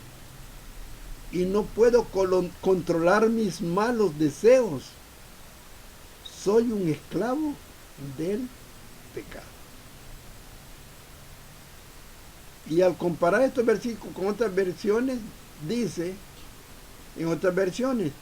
y no puedo controlar mis malos deseos. Soy un esclavo del pecado. Y al comparar estos versículos con otras versiones, dice, en otras versiones,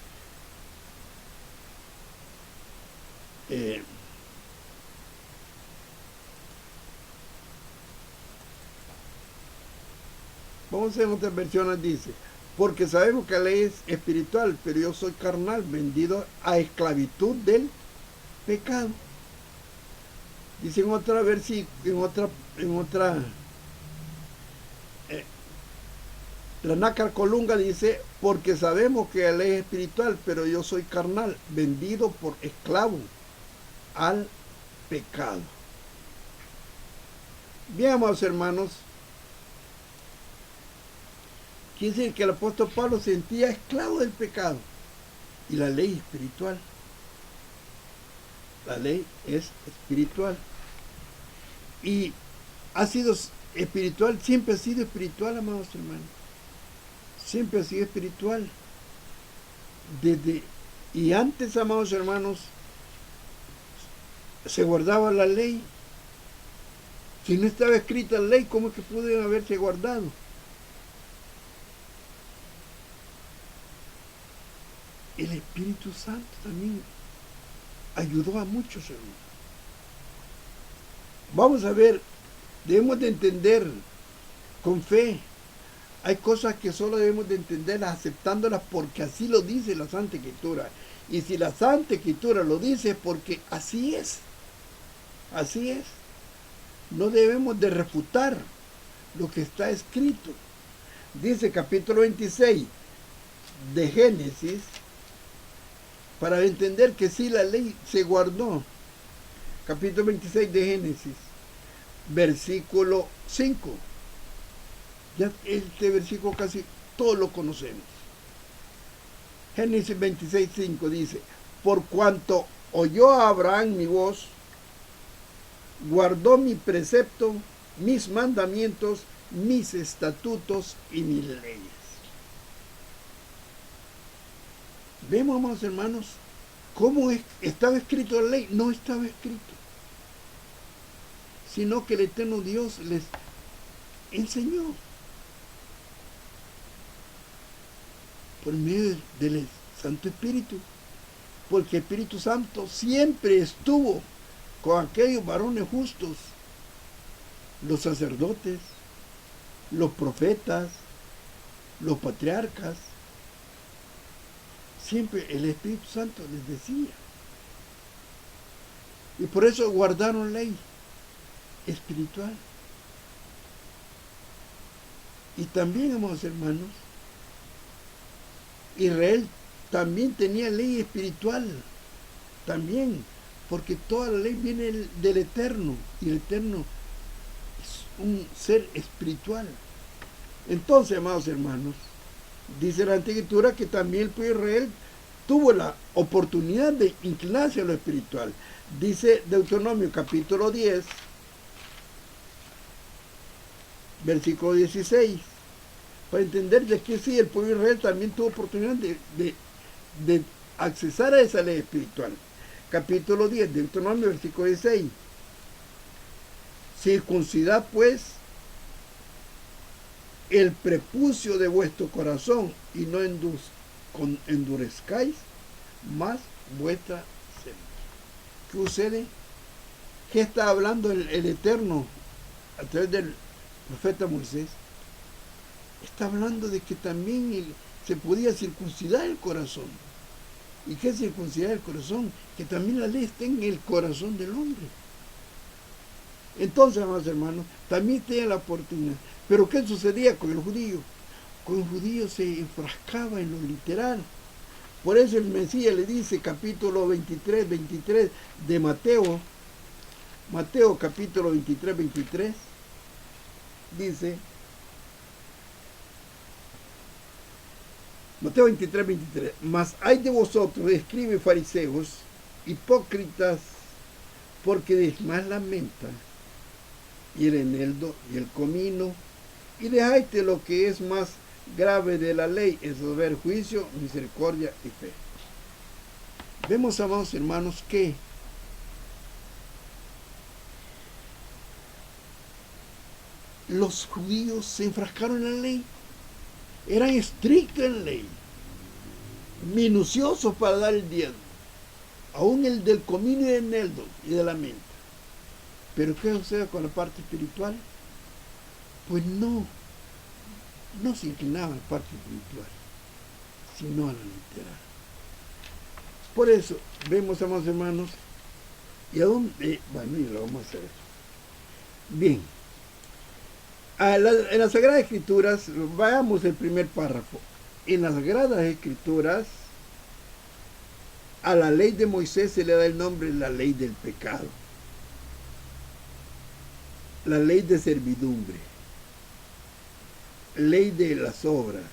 vamos a ver en otras versiones, dice, porque sabemos que la ley es espiritual, pero yo soy carnal, vendido a esclavitud del pecado. Dice en otra versión, la Nácar Colunga dice, porque sabemos que la ley es espiritual, pero yo soy carnal, vendido por esclavo al pecado. Bien, amados hermanos, quiere decir que el apóstol Pablo se sentía esclavo del pecado y la ley espiritual. La ley es espiritual. Y ha sido espiritual, siempre ha sido espiritual, amados hermanos. Siempre ha sido espiritual. Y antes, amados hermanos, se guardaba la ley. Si no estaba escrita la ley, ¿cómo es que pudo haberse guardado? El Espíritu Santo también ayudó a muchos hermanos. Vamos a ver, debemos de entender con fe. Hay cosas que solo debemos de entenderlas aceptándolas porque así lo dice la Santa Escritura. Y si la Santa Escritura lo dice es porque así es. Así es. No debemos de refutar lo que está escrito. Dice capítulo 26 de Génesis, para entender que sí la ley se guardó. Capítulo 26 de Génesis, versículo 5. Ya este versículo casi todos lo conocemos. Génesis 26, 5 dice, por cuanto oyó a Abraham mi voz, guardó mi precepto, mis mandamientos, mis estatutos y mis leyes. Vemos, amados hermanos, cómo estaba escrito la ley. No estaba escrito, sino que el eterno Dios les enseñó por medio del Santo Espíritu, porque el Espíritu Santo siempre estuvo con aquellos varones justos, los sacerdotes, los profetas, los patriarcas. Siempre el Espíritu Santo les decía. Y por eso guardaron ley espiritual. Y también, amados hermanos, Israel también tenía ley espiritual. También, porque toda la ley viene del Eterno. Y el Eterno es un ser espiritual. Entonces, amados hermanos, dice la Escritura que también el pueblo de Israel tuvo la oportunidad de inclinarse a lo espiritual. Dice Deuteronomio capítulo 10, versículo 16, para entender de que sí, el pueblo de Israel también tuvo oportunidad de accesar a esa ley espiritual. Capítulo 10, Deuteronomio, versículo 16. Circuncidad pues el prepucio de vuestro corazón y no endurezcáis más vuestra sed. ¿Qué sucede? ¿Qué está hablando el Eterno a través del profeta Moisés? Está hablando de que también se podía circuncidar el corazón. ¿Y qué es circuncidar el corazón? Que también la ley está en el corazón del hombre. Entonces, amados hermanos, también tenía la oportunidad. Pero ¿qué sucedía con el judío? Con el judío se enfrascaba en lo literal. Por eso el Mesías le dice, capítulo 23 de Mateo, capítulo 23, dice, Mateo 23, mas hay de vosotros, escribe fariseos, hipócritas, porque dejáis la menta y el eneldo y el comino, y dejáis de lo que es más grave de la ley, es saber juicio, misericordia y fe. Vemos, amados hermanos, que los judíos se enfrascaron en la ley. Eran estrictos en la ley, minuciosos para dar el diezmo, aún el del comino y del eneldo y de la menta. Pero ¿qué sucede con la parte espiritual? Pues no se inclinaba a la parte espiritual, sino a la literal. Por eso vemos, amados hermanos, y a dónde, bueno, y lo vamos a hacer. Bien, en las Sagradas Escrituras, veamos el primer párrafo. En las Sagradas Escrituras, a la ley de Moisés se le da el nombre la ley del pecado, la ley de servidumbre, ley de las obras,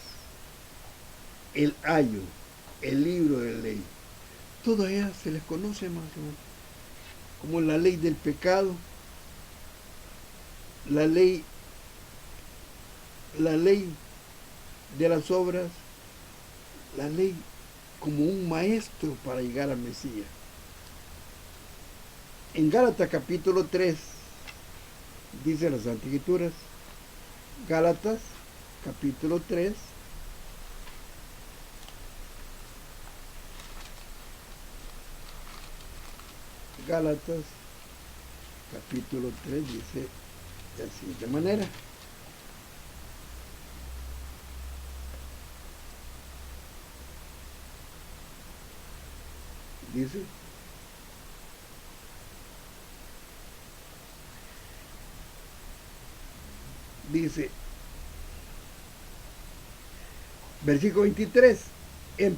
el ayo, el libro de ley. Todas ellas se les conoce más o menos como la ley del pecado, la ley de las obras, la ley como un maestro para llegar al Mesías. En Gálatas capítulo 3, dice las Escrituras, Gálatas capítulo 3, Gálatas capítulo 3 dice de la siguiente manera. Dice, versículo 23,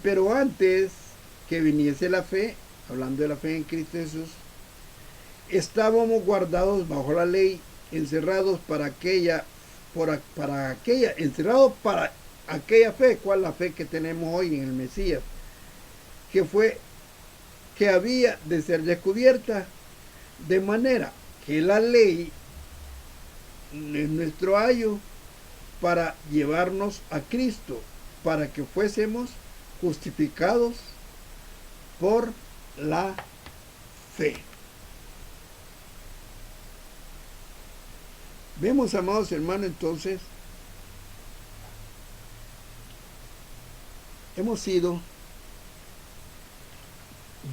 pero antes que viniese la fe, hablando de la fe en Cristo Jesús, estábamos guardados bajo la ley, encerrados para aquella fe. ¿Cuál es la fe que tenemos hoy en el Mesías? Que había de ser descubierta, de manera que la ley es nuestro ayo para llevarnos a Cristo, para que fuésemos justificados por la fe. Vemos, amados hermanos, entonces, hemos sido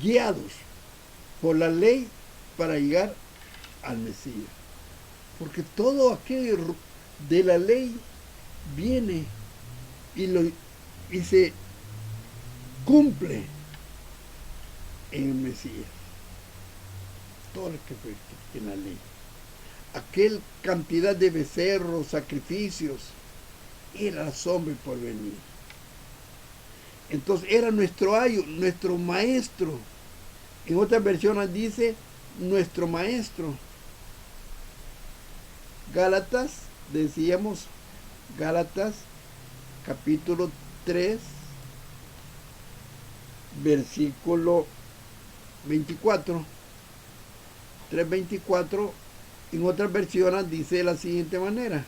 guiados por la ley para llegar al Mesías, porque todo aquello de la ley viene y se cumple en el Mesías. Todo lo que fue en la ley, aquel cantidad de becerros, sacrificios, era la sombra por venir. Entonces era nuestro ayo, nuestro maestro. En otras versiones dice nuestro maestro. Gálatas, decíamos, Gálatas capítulo 3, versículo 24. 3:24, en otras versiones dice de la siguiente manera.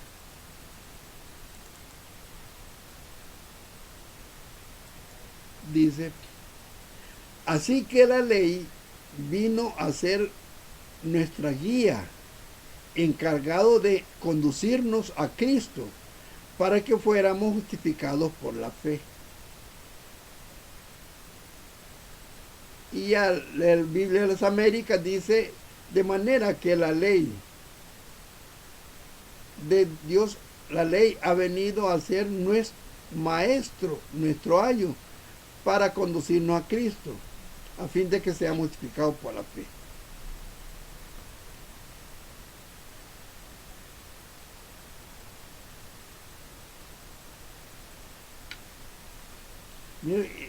Dice, así que la ley vino a ser nuestra guía, encargado de conducirnos a Cristo, para que fuéramos justificados por la fe. Y el Biblia de las Américas dice, de manera que la ley de Dios, la ley ha venido a ser nuestro maestro, nuestro ayo, para conducirnos a Cristo, a fin de que seamos justificados por la fe.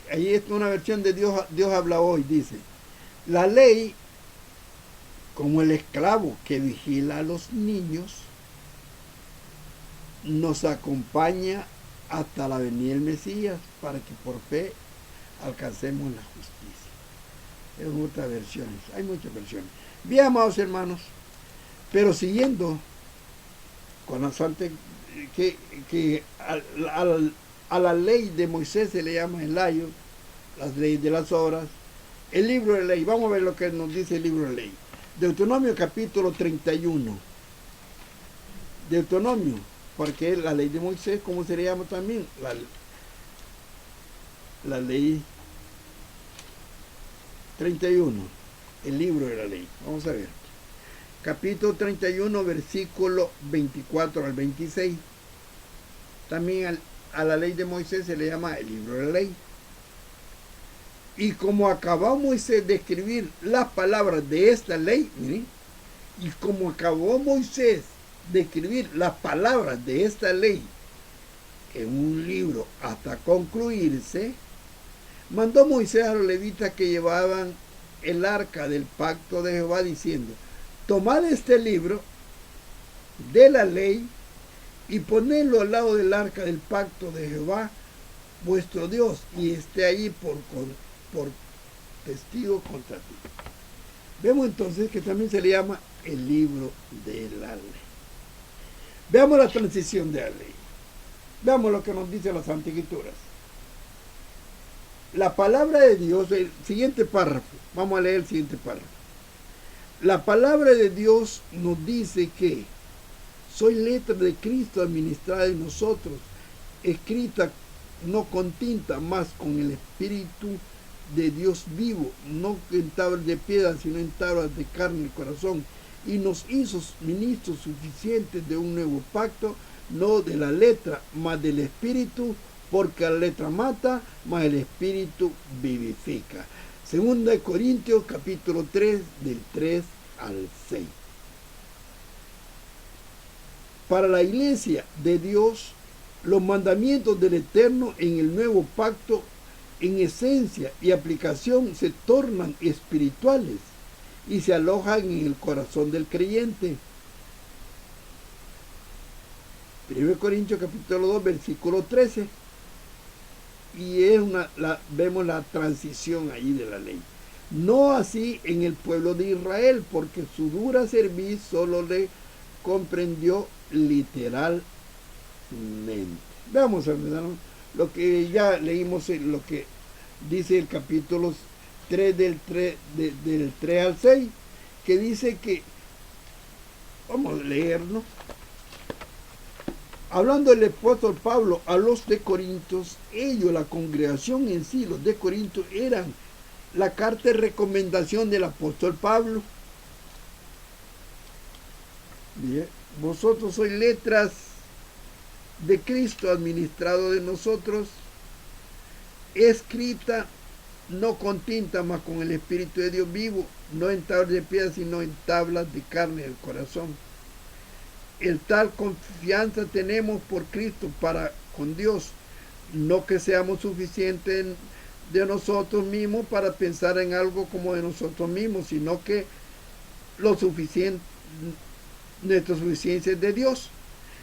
Ahí está una versión de Dios habla hoy, dice, la ley, como el esclavo que vigila a los niños, nos acompaña hasta la venida del Mesías, para que por fe alcancemos la justicia. Es otras versiones, hay muchas versiones. Bien, amados hermanos, pero siguiendo con las antes, que a la ley de Moisés se le llama el ayo, las leyes de las obras, el libro de ley. Vamos a ver lo que nos dice el libro de ley. Deuteronomio capítulo 31. Deuteronomio, porque la ley de Moisés, ¿cómo se le llama también? La ley 31, el libro de la ley. Vamos a ver. Capítulo 31, versículo 24 al 26. También a la ley de Moisés se le llama el libro de la ley. Y como acabó Moisés de escribir las palabras de esta ley, miren, y como acabó Moisés de escribir las palabras de esta ley en un libro hasta concluirse, mandó Moisés a los levitas que llevaban el arca del pacto de Jehová diciendo: tomad este libro de la ley y ponedlo al lado del arca del pacto de Jehová vuestro Dios, y esté allí por testigo contra ti. Vemos entonces que también se le llama el libro de la ley. Veamos la transición de la ley. Veamos lo que nos dice las Escrituras. La palabra de Dios, el siguiente párrafo, vamos a leer el siguiente párrafo. La palabra de Dios nos dice que soy letra de Cristo administrada en nosotros, escrita no con tinta, más con el Espíritu de Dios vivo, no en tablas de piedra, sino en tablas de carne y corazón, y nos hizo ministros suficientes de un nuevo pacto, no de la letra, mas del Espíritu, porque la letra mata, mas el Espíritu vivifica. Segunda de Corintios, capítulo 3, del 3 al 6. Para la iglesia de Dios, los mandamientos del Eterno en el nuevo pacto, en esencia y aplicación, se tornan espirituales y se alojan en el corazón del creyente. 1 Corintios capítulo 2, versículo 13. Y es vemos la transición ahí de la ley. No así en el pueblo de Israel, porque su dura cerviz solo le comprendió literalmente. Veamos a ver lo que ya leímos, lo que dice el capítulo 3 del 3 al 6, que dice que, vamos a leerlo. Hablando el apóstol Pablo a los de Corintios, ellos, la congregación en sí, los de Corintios, eran la carta de recomendación del apóstol Pablo. Bien, vosotros sois letras de Cristo administrado de nosotros, escrita no con tinta, mas con el Espíritu de Dios vivo, no en tablas de piedra, sino en tablas de carne del corazón. El tal confianza tenemos por Cristo para con Dios, no que seamos suficientes de nosotros mismos para pensar en algo como de nosotros mismos, sino que nuestra suficiencia es de Dios,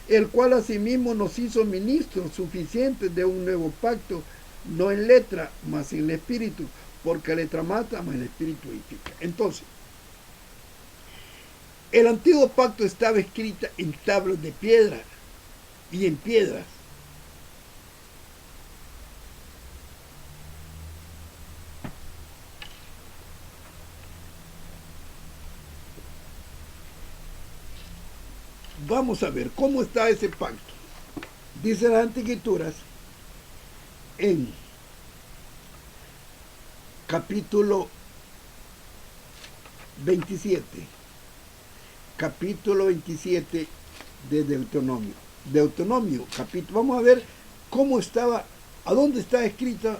el cual asimismo nos hizo ministros suficientes de un nuevo pacto, no en letra, mas en el espíritu, porque la letra mata, mas el espíritu vivifica. Entonces, el antiguo pacto estaba escrito en tablas de piedra y en piedras. Vamos a ver cómo está ese pacto. Dice las Escrituras en capítulo 27. Capítulo 27 de Deuteronomio. Deuteronomio, capítulo. Vamos a ver cómo estaba, a dónde está escrita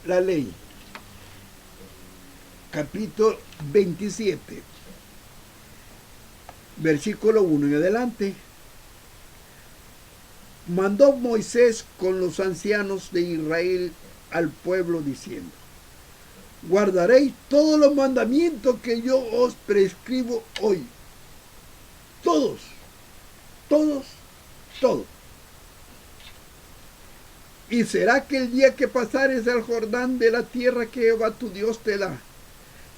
la ley. Capítulo 27. Versículo 1 en adelante. Mandó Moisés con los ancianos de Israel al pueblo diciendo: guardaréis todos los mandamientos que yo os prescribo hoy. Todos. Y será que el día que pasares al Jordán de la tierra que Jehová tu Dios te da,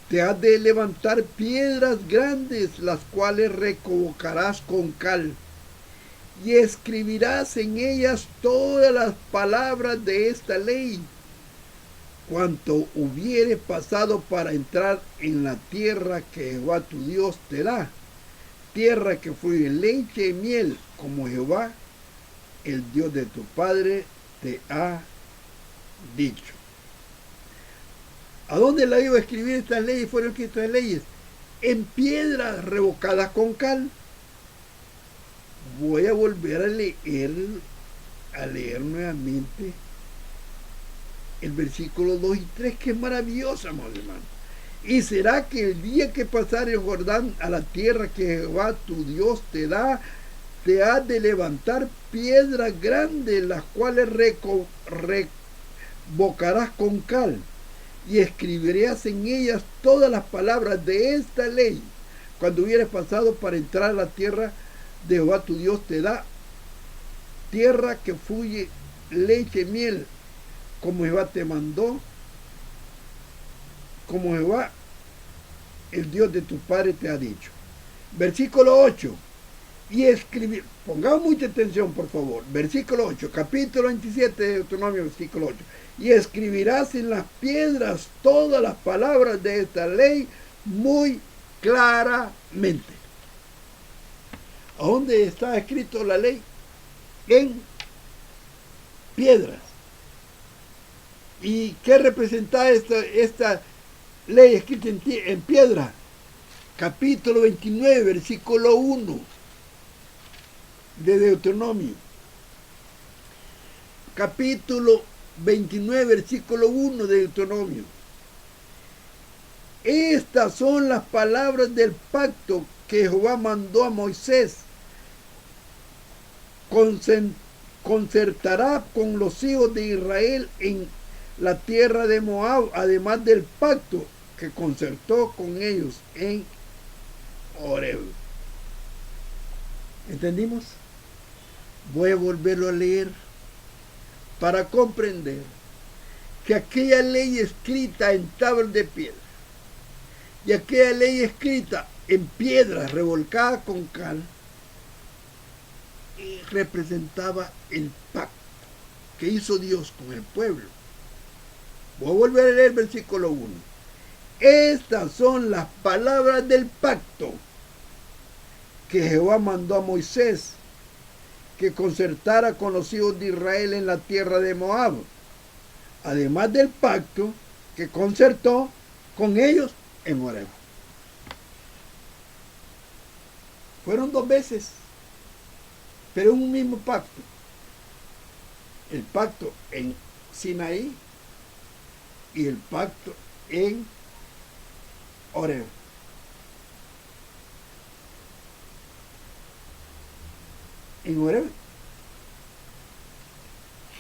te has de levantar piedras grandes, las cuales recovocarás con cal, y escribirás en ellas todas las palabras de esta ley, cuanto hubiere pasado para entrar en la tierra que Jehová tu Dios te da. tierra que fluye leche y miel, como Jehová, el Dios de tu padre, te ha dicho. ¿A dónde la iba a escribir estas leyes? Fueron escritas leyes en piedras revocadas con cal. Voy a volver a leer nuevamente el versículo 2 y 3, que es maravilloso, amados hermanos. Y será que el día que pasare el Jordán a la tierra que Jehová tu Dios te da, te has de levantar piedras grandes, las cuales revocarás con cal, y escribirás en ellas todas las palabras de esta ley, cuando hubieres pasado para entrar a la tierra de Jehová tu Dios te da, tierra que fluye leche y miel, como Jehová te mandó, como Jehová, el Dios de tu padre, te ha dicho. Versículo 8. Y escribir, pongamos mucha atención, por favor. Versículo 8, capítulo 27 de Deuteronomio, versículo 8. Y escribirás en las piedras todas las palabras de esta ley muy claramente. ¿A dónde está escrito la ley? En piedras. ¿Y qué representa esta ley escrita en piedra? Capítulo 29, versículo 1 de Deuteronomio. Capítulo 29, versículo 1 de Deuteronomio. Estas son las palabras del pacto que Jehová mandó a Moisés. Concertará con los hijos de Israel en la tierra de Moab, además del pacto que concertó con ellos en Horeb. ¿Entendimos? Voy a volverlo a leer para comprender que aquella ley escrita en tablas de piedra y aquella ley escrita en piedras revolcadas con cal representaba el pacto que hizo Dios con el pueblo. Voy a volver a leer el versículo 1. Estas son las palabras del pacto que Jehová mandó a Moisés que concertara con los hijos de Israel en la tierra de Moab, además del pacto que concertó con ellos en Horeb. Fueron 2 veces, pero un mismo pacto. El pacto en Sinaí y el pacto en Horeb. En Horeb.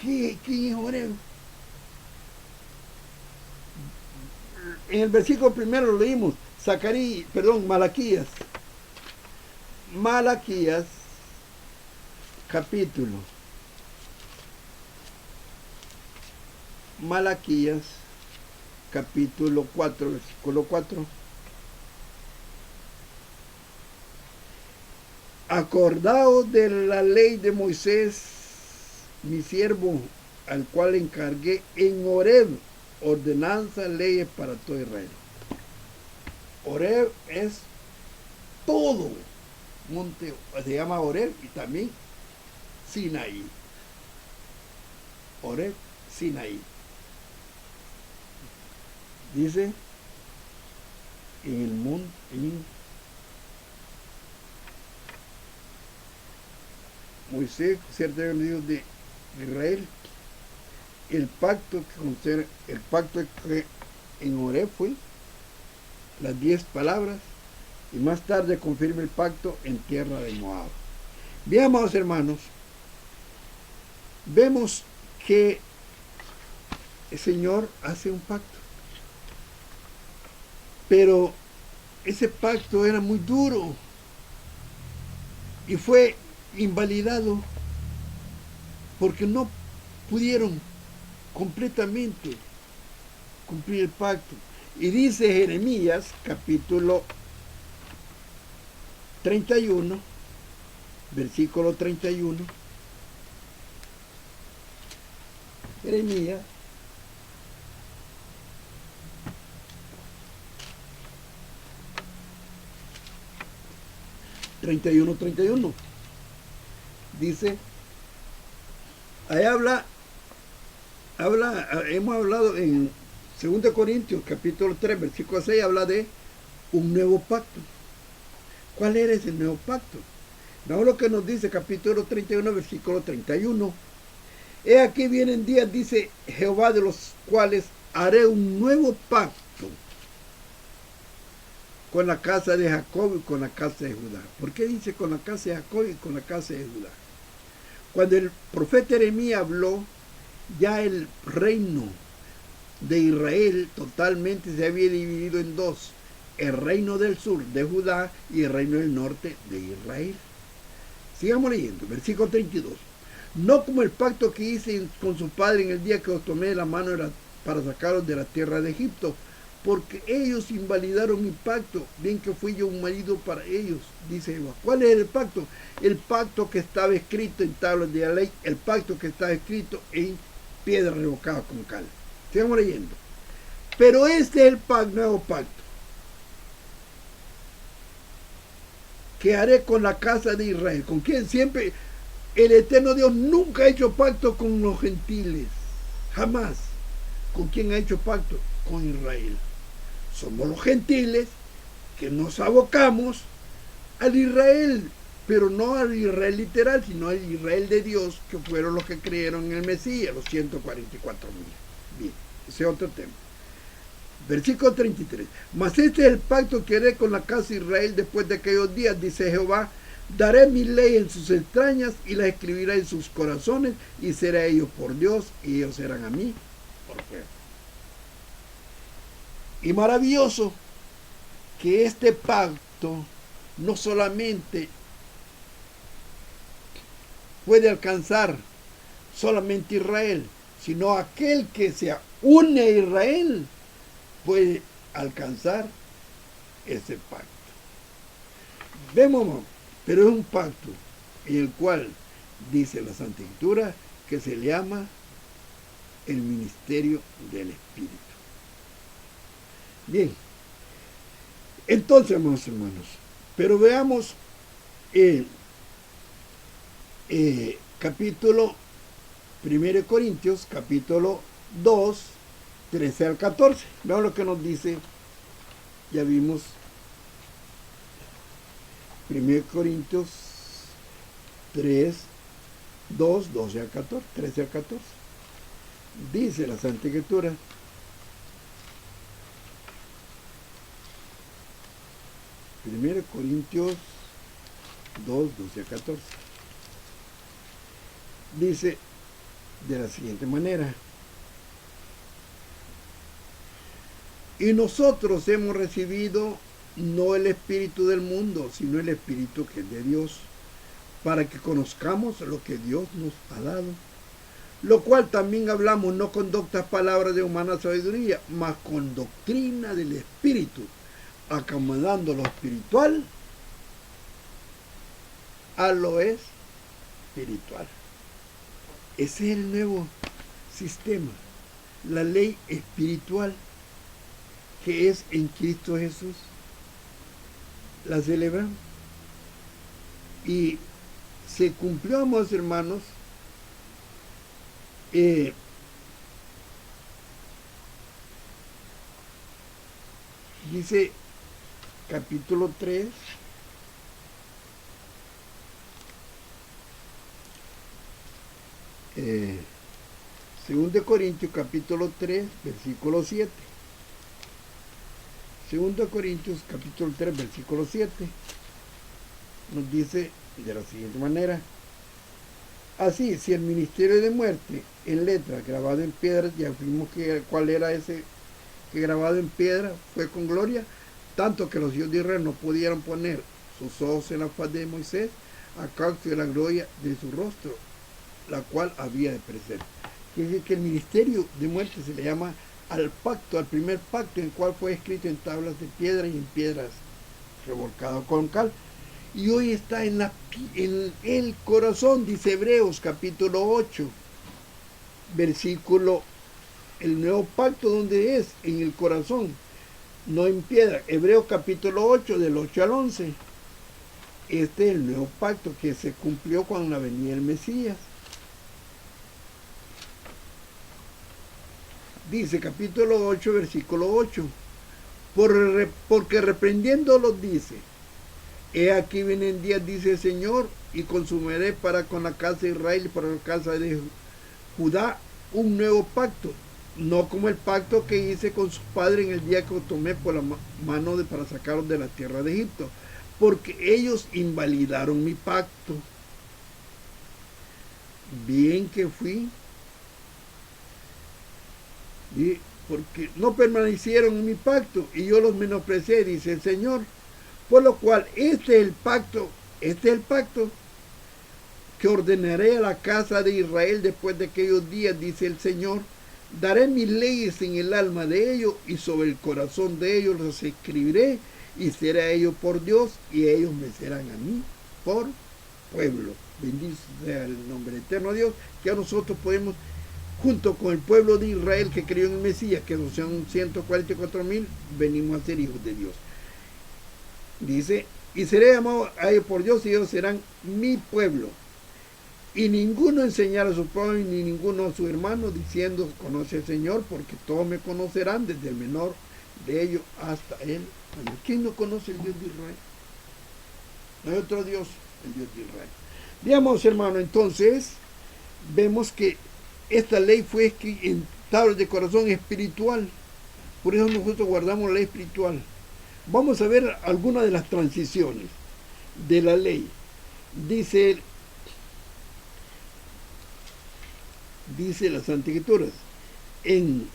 ¿Quién es Horeb? En el versículo primero lo leímos, Malaquías, capítulo. Malaquías, capítulo 4, versículo 4. Acordaos de la ley de Moisés, mi siervo, al cual encargué en Horeb ordenanzas, leyes para todo Israel. Horeb es todo monte, se llama Horeb y también Sinaí. Horeb, Sinaí. Dice en el monte, Moisés, cierto de Israel, el pacto que en Horeb fue las 10 palabras, y más tarde confirma el pacto en tierra de Moab. Bien, amados hermanos, vemos que el Señor hace un pacto, pero ese pacto era muy duro y fue invalidado porque no pudieron completamente cumplir el pacto. Y dice Jeremías capítulo 31, versículo 31. Jeremías 31. Dice, ahí hemos hablado en 2 Corintios capítulo 3, versículo 6, habla de un nuevo pacto. ¿Cuál era ese nuevo pacto? Veamos lo que nos dice capítulo 31, versículo 31. He aquí vienen días, dice Jehová, de los cuales haré un nuevo pacto con la casa de Jacob y con la casa de Judá. ¿Por qué dice con la casa de Jacob y con la casa de Judá? Cuando el profeta Jeremías habló, ya el reino de Israel totalmente se había dividido en dos: el reino del sur de Judá y el reino del norte de Israel. Sigamos leyendo, versículo 32. No como el pacto que hice con su padre en el día que os tomé de la mano para sacaros de la tierra de Egipto, porque ellos invalidaron mi pacto, bien que fui yo un marido para ellos, dice Jehová. ¿Cuál es el pacto? El pacto que estaba escrito en tablas de la ley, el pacto que estaba escrito en piedra revocada con cal. Sigamos leyendo. Pero este es el nuevo pacto que haré con la casa de Israel. ¿Con quién? Siempre el eterno Dios nunca ha hecho pacto con los gentiles, jamás. ¿Con quién ha hecho pacto? Con Israel. Somos los gentiles que nos abocamos al Israel, pero no al Israel literal, sino al Israel de Dios, que fueron los que creyeron en el Mesías, los 144,000. Bien, ese es otro tema. Versículo 33. Mas este es el pacto que haré con la casa de Israel después de aquellos días, dice Jehová. Daré mi ley en sus entrañas y la escribiré en sus corazones, y será ellos por Dios y ellos serán a mí por pueblo. Y maravilloso que este pacto no solamente puede alcanzar solamente Israel, sino aquel que se une a Israel puede alcanzar ese pacto. Vemos, pero es un pacto en el cual dice la Santa Escritura que se le llama el ministerio del Espíritu. Bien, entonces, hermanos, pero veamos capítulo 1 Corintios, capítulo 2, 13 al 14. Veamos lo que nos dice, ya vimos 1 Corintios 3, 2, 12 al 14, 13 al 14. Dice la Santa Escritura: Primero Corintios 2, 12 a 14. Dice de la siguiente manera: y nosotros hemos recibido no el espíritu del mundo, sino el espíritu que es de Dios, para que conozcamos lo que Dios nos ha dado. Lo cual también hablamos no con doctas palabras de humana sabiduría, mas con doctrina del espíritu, acomodando lo espiritual a lo espiritual. Ese es el nuevo sistema, la ley espiritual que es en Cristo Jesús. La celebramos y se cumplió, amados hermanos, dice capítulo 3, Según de Corintios capítulo 3, versículo 7. Segundo de Corintios capítulo 3, versículo 7. Nos dice de la siguiente manera: así, si el ministerio de muerte en letra grabado en piedra, ya vimos que cuál era ese que grabado en piedra, fue con gloria, tanto que los hijos de Israel no pudieron poner sus ojos en la faz de Moisés a causa de la gloria de su rostro, la cual había de perecer. Quiere decir que el ministerio de muerte se le llama al pacto, al primer pacto, en el cual fue escrito en tablas de piedra y en piedras revolcado con cal. Y hoy está en el corazón, dice Hebreos capítulo 8, versículo, el nuevo pacto, donde es en el corazón, no en piedra. Hebreos capítulo 8, del 8 al 11. Este es el nuevo pacto que se cumplió cuando la venía el Mesías. Dice capítulo 8, versículo 8. Porque reprendiéndolos dice: he aquí vienen días, dice el Señor, y consumiré para con la casa de Israel y para la casa de Judá un nuevo pacto, no como el pacto que hice con sus padres en el día que los tomé por la mano para sacarlos de la tierra de Egipto, porque ellos invalidaron mi pacto. Bien que fui, porque no permanecieron en mi pacto y yo los menosprecié, dice el Señor. Por lo cual este es el pacto que ordenaré a la casa de Israel después de aquellos días, dice el Señor. Daré mis leyes en el alma de ellos y sobre el corazón de ellos los escribiré, y seré a ellos por Dios y ellos me serán a mí por pueblo. Bendito sea el nombre eterno de Dios, que a nosotros podemos, junto con el pueblo de Israel que creyó en el Mesías, que son 144,000, venimos a ser hijos de Dios. Dice: y seré llamado a ellos por Dios y ellos serán mi pueblo. Y ninguno enseñará a su pueblo ni ninguno a su hermano diciendo: conoce al Señor, porque todos me conocerán, desde el menor de ellos hasta él. ¿Quién no conoce el Dios de Israel? No hay otro Dios, el Dios de Israel. Digamos, hermano, entonces vemos que esta ley fue escrita en tablas de corazón espiritual. Por eso nosotros guardamos la ley espiritual. Vamos a ver algunas de las transiciones de la ley. Dice las Santas Escrituras en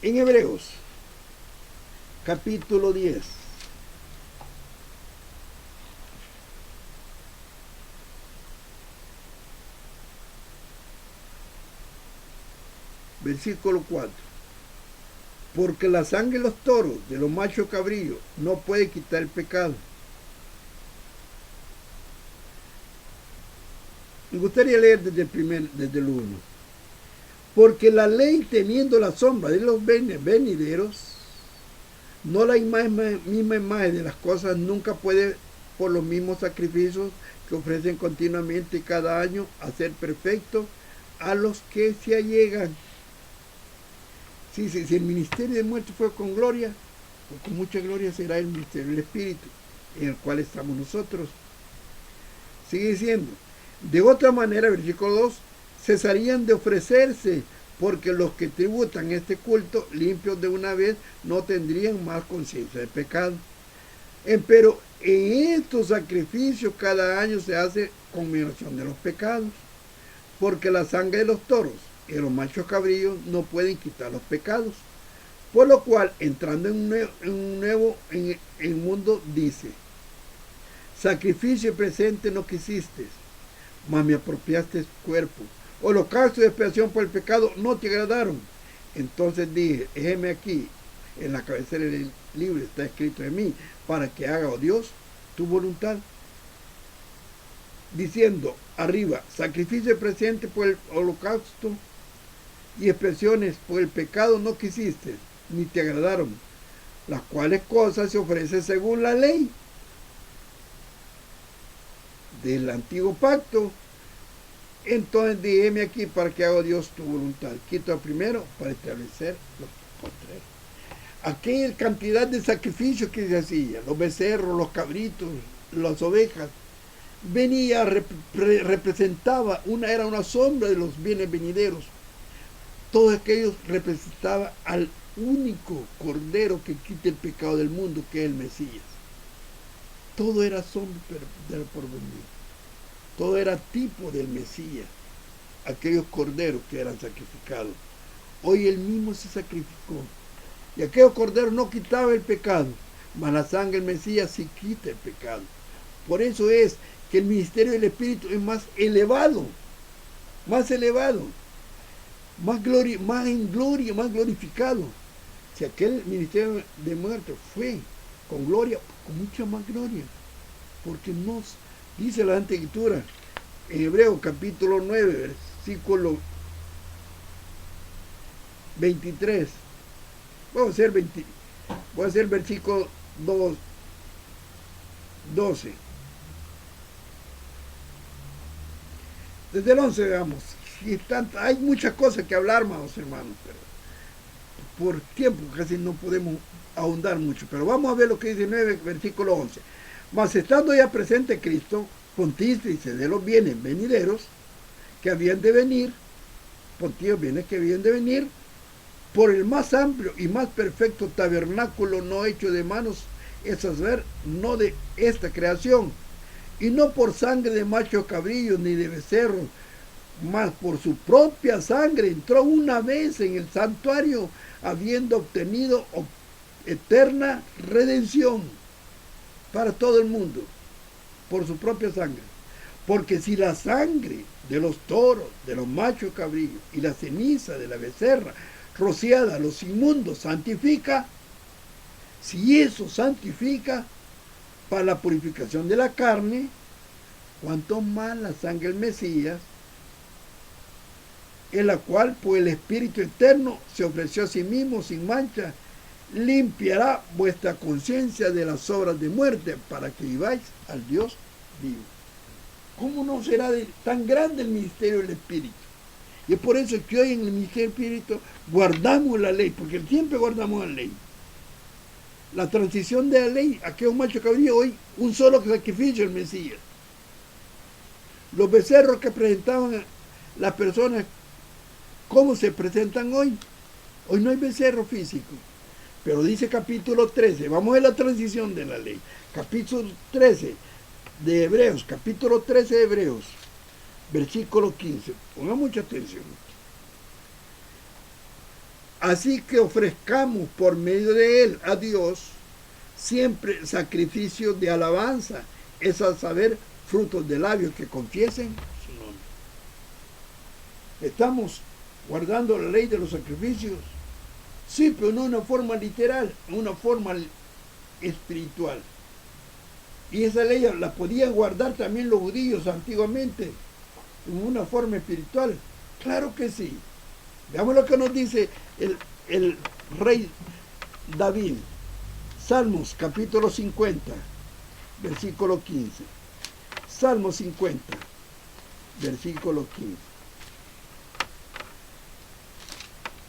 Hebreos capítulo 10, versículo 4. Porque la sangre de los toros, de los machos cabrillos, no puede quitar el pecado. Me gustaría leer desde el 1. Porque la ley, teniendo la sombra de los venideros, no la misma imagen de las cosas, nunca puede, por los mismos sacrificios que ofrecen continuamente cada año, hacer perfecto a los que se allegan. Si el ministerio de muerte fue con gloria, pues con mucha gloria será el ministerio del Espíritu, en el cual estamos nosotros. Sigue diciendo: de otra manera, versículo 2, cesarían de ofrecerse, porque los que tributan este culto, limpios de una vez, no tendrían más conciencia de pecado. Pero en estos sacrificios cada año se hace conmemoración de los pecados, porque la sangre de los toros y los machos cabrillos no pueden quitar los pecados. Por lo cual, entrando en el mundo, dice: sacrificio presente no quisiste, mas me apropiaste cuerpo. Holocausto de expiación por el pecado no te agradaron. Entonces dije: heme aquí, en la cabecera del libro está escrito de mí, para que haga, oh Dios, tu voluntad. Diciendo arriba: sacrificio presente por el holocausto y expiaciones por el pecado no quisiste, ni te agradaron, las cuales cosas se ofrecen según la ley del antiguo pacto. Entonces dígame aquí, para que haga Dios tu voluntad. Quito el primero para establecer los postreros. Aquella cantidad de sacrificios que se hacía, los becerros, los cabritos, las ovejas, venía, representaba, era una sombra de los bienes venideros. Todos aquellos representaban al único cordero que quita el pecado del mundo, que es el Mesías. Todo era sombra del porvenir. Todo era tipo del Mesías, aquellos corderos que eran sacrificados. Hoy él mismo se sacrificó. Y aquellos corderos no quitaban el pecado, mas la sangre del Mesías sí quita el pecado. Por eso es que el ministerio del Espíritu es más elevado, más en gloria, más glorificado. Si aquel ministerio de muerte fue con gloria, con mucha más gloria, porque nos dice la Santa Escritura en Hebreos capítulo 9, versículo 23. Voy a hacer versículo 12. Desde el 11 veamos. Hay muchas cosas que hablar, amados hermanos, pero por tiempo casi no podemos ahondar mucho. Pero vamos a ver lo que dice 9, versículo 11. Mas estando ya presente Cristo, pontífice de los bienes venideros que habían de venir, pontíficos bienes que habían de venir, por el más amplio y más perfecto tabernáculo no hecho de manos, es saber, no de esta creación, y no por sangre de machos cabrillos ni de becerros, mas por su propia sangre entró una vez en el santuario, habiendo obtenido eterna redención para todo el mundo, por su propia sangre. Porque si la sangre de los toros, de los machos cabrillos y la ceniza de la becerra rociada a los inmundos santifica, si eso santifica para la purificación de la carne, cuanto más la sangre del Mesías, en la cual por el Espíritu Eterno se ofreció a sí mismo sin mancha, limpiará vuestra conciencia de las obras de muerte para que viváis al Dios vivo. ¿Cómo no será tan grande el ministerio del Espíritu? Y es por eso que hoy en el ministerio del Espíritu guardamos la ley, porque siempre guardamos la ley. La transición de la ley, aquellos machos cabríos, hoy un solo sacrificio el Mesías. Los becerros que presentaban las personas, ¿cómo se presentan hoy? Hoy no hay becerro físico. Pero dice capítulo 13, vamos a ver la transición de la ley. Capítulo 13 de Hebreos, capítulo 13 de Hebreos, versículo 15. Ponga mucha atención. Así que ofrezcamos por medio de él a Dios siempre sacrificios de alabanza, es a saber, frutos de labios que confiesen su nombre. Estamos guardando la ley de los sacrificios. Sí, pero no de una forma literal, una forma espiritual. Y esa ley la podían guardar también los judíos antiguamente, en una forma espiritual. Claro que sí. Veamos lo que nos dice el rey David. Salmos capítulo 50, versículo 15. Salmo 50, versículo 15.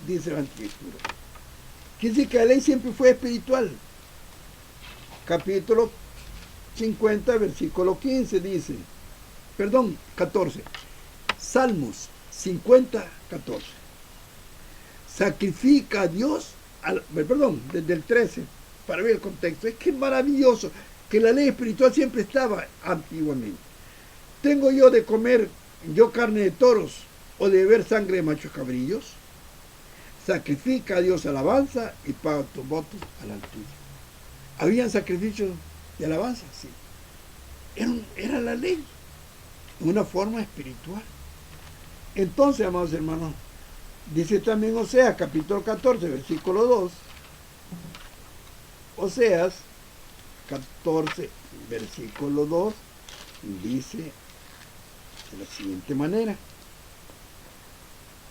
Dice la escritura. Quiere decir que la ley siempre fue espiritual. Capítulo 50, versículo 15 dice, 14. Salmos 50, 14. Sacrifica a Dios, desde el 13, para ver el contexto. Es que es maravilloso que la ley espiritual siempre estaba antiguamente. ¿Tengo yo de comer carne de toros o de beber sangre de machos cabrillos? Sacrifica a Dios alabanza y paga tus votos al Altísimo. ¿Habían sacrificios de alabanza? Sí. Era la ley, una forma espiritual. Entonces, amados hermanos, dice también Oseas, capítulo 14, versículo 2. Oseas 14, versículo 2, dice de la siguiente manera.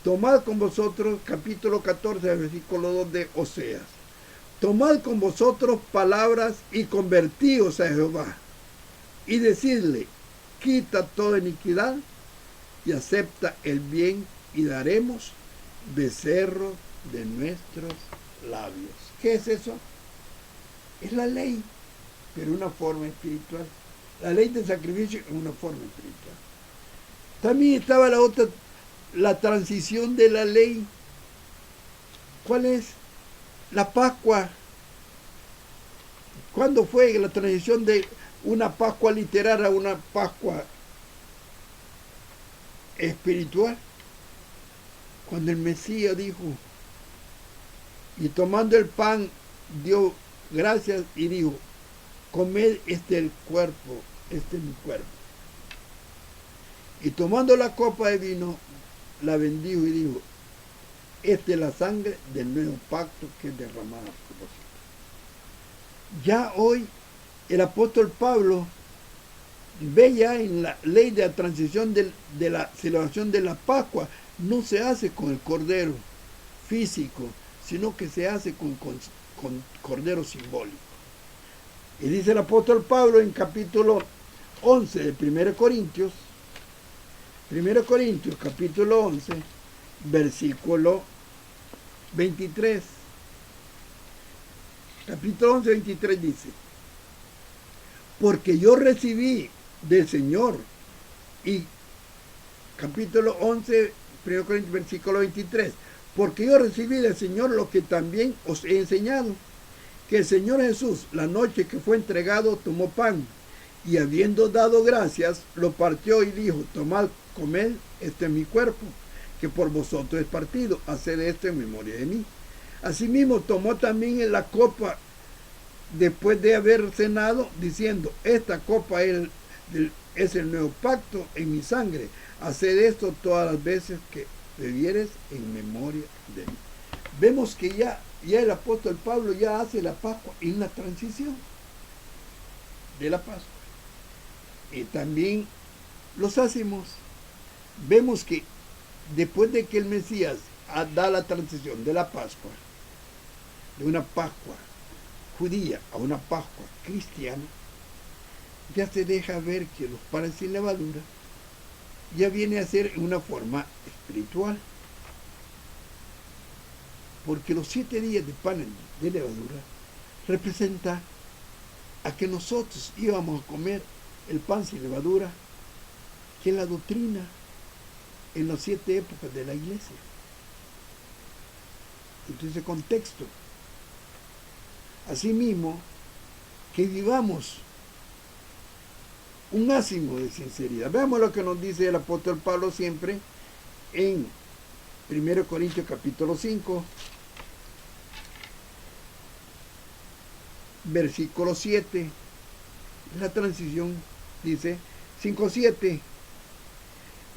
Tomad con vosotros, capítulo 14, versículo 2 de Oseas. Tomad con vosotros palabras y convertíos a Jehová. Y decidle, quita toda iniquidad y acepta el bien y daremos becerros de nuestros labios. ¿Qué es eso? Es la ley, pero una forma espiritual. La ley del sacrificio es una forma espiritual. También estaba la transición de la ley. ¿Cuál es? La Pascua. ¿Cuándo fue la transición de una Pascua literal a una Pascua espiritual? Cuando el Mesías dijo, y tomando el pan, dio gracias y dijo, comed, este es el cuerpo, este es mi cuerpo. Y tomando la copa de vino, la bendijo y dijo, esta es la sangre del nuevo pacto que es derramada por vosotros. Ya hoy el apóstol Pablo ve ya en la ley de la transición de la celebración de la Pascua, no se hace con el cordero físico, sino que se hace con cordero simbólico. Y dice el apóstol Pablo en capítulo 11 de 1 Corintios, capítulo 11, versículo 23. Capítulo 11, 23 dice: porque yo recibí del Señor. Y capítulo 11, 1 Corintios, versículo 23. Porque yo recibí del Señor lo que también os he enseñado, que el Señor Jesús, la noche que fue entregado, tomó pan, y habiendo dado gracias, lo partió y dijo: tomad, comed, este es mi cuerpo, que por vosotros es partido, haced esto en memoria de mí. Asimismo tomó también en la copa después de haber cenado, diciendo: esta copa es el nuevo pacto en mi sangre, haced esto todas las veces que bebieres en memoria de mí. Vemos que ya el apóstol Pablo ya hace la Pascua en la transición de la Pascua. Y también los hacemos. Vemos que después de que el Mesías da la transición de la Pascua, de una Pascua judía a una Pascua cristiana, ya se deja ver que los panes sin levadura ya viene a ser una forma espiritual. Porque los 7 días de panes de levadura representa a que nosotros íbamos a comer el pan sin levadura, que es la doctrina en las 7 épocas de la iglesia. Entonces, contexto. Asimismo, que vivamos un máximo de sinceridad. Veamos lo que nos dice el apóstol Pablo siempre en 1 Corintios capítulo 5, versículo 7. La transición dice 5:7.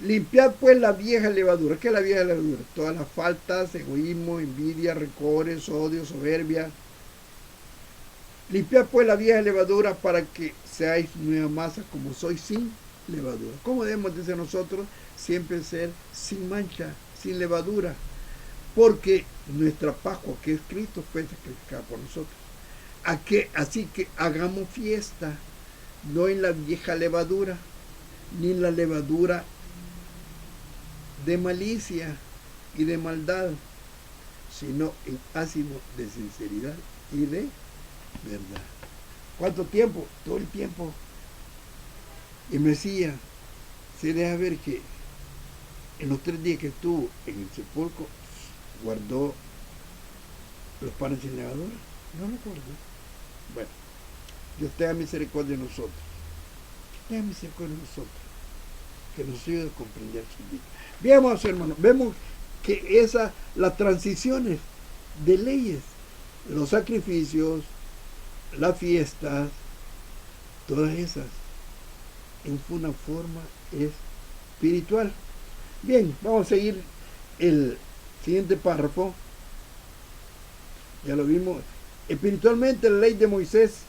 Limpiad pues la vieja levadura. ¿Qué es la vieja levadura? Todas las faltas, egoísmo, envidia, rencores, odio, soberbia. Limpiad pues la vieja levadura para que seáis nueva masa como sois sin levadura. ¿Cómo debemos de ser nosotros? Siempre ser sin mancha, sin levadura. Porque nuestra Pascua, que es Cristo, fue sacrificada por nosotros. Así que hagamos fiesta, no en la vieja levadura, ni en la levadura de malicia y de maldad, sino en ácimo de sinceridad y de verdad. ¿Cuánto tiempo? Todo el tiempo. El Mesías se deja ver que en los 3 días que estuvo en el sepulcro guardó los panes sin levadura. No lo guardó. Bueno, Dios tenga misericordia de nosotros. Tenga misericordia de nosotros, que nos ayude a comprender su vida. Veamos, hermanos, vemos que las transiciones de leyes, los sacrificios, las fiestas, todas esas, en una forma espiritual. Bien, vamos a seguir el siguiente párrafo. Ya lo vimos. Espiritualmente, la ley de Moisés,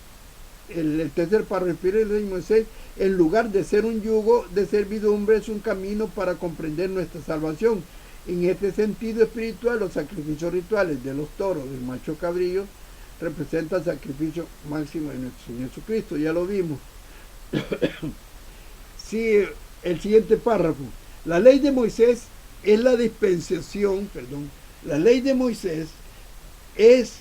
el tercer párrafo, la ley de Moisés, en lugar de ser un yugo de servidumbre, es un camino para comprender nuestra salvación. En este sentido espiritual, los sacrificios rituales de los toros, del macho cabrillo, representa el sacrificio máximo de nuestro Señor Jesucristo. Ya lo vimos. Sí, el siguiente párrafo. La ley de Moisés es la dispensación, la ley de Moisés es,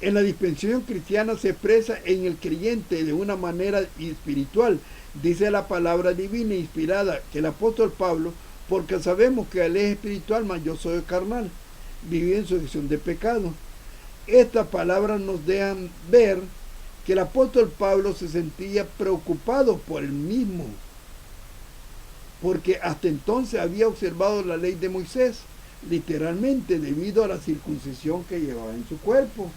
en la dispensación cristiana se expresa en el creyente de una manera espiritual. Dice la palabra divina inspirada que el apóstol Pablo: porque sabemos que él es espiritual, mas yo soy carnal, viví en sucesión de pecado. Estas palabras nos dejan ver que el apóstol Pablo se sentía preocupado por él mismo, porque hasta entonces había observado la ley de Moisés, literalmente debido a la circuncisión que llevaba en su cuerpo.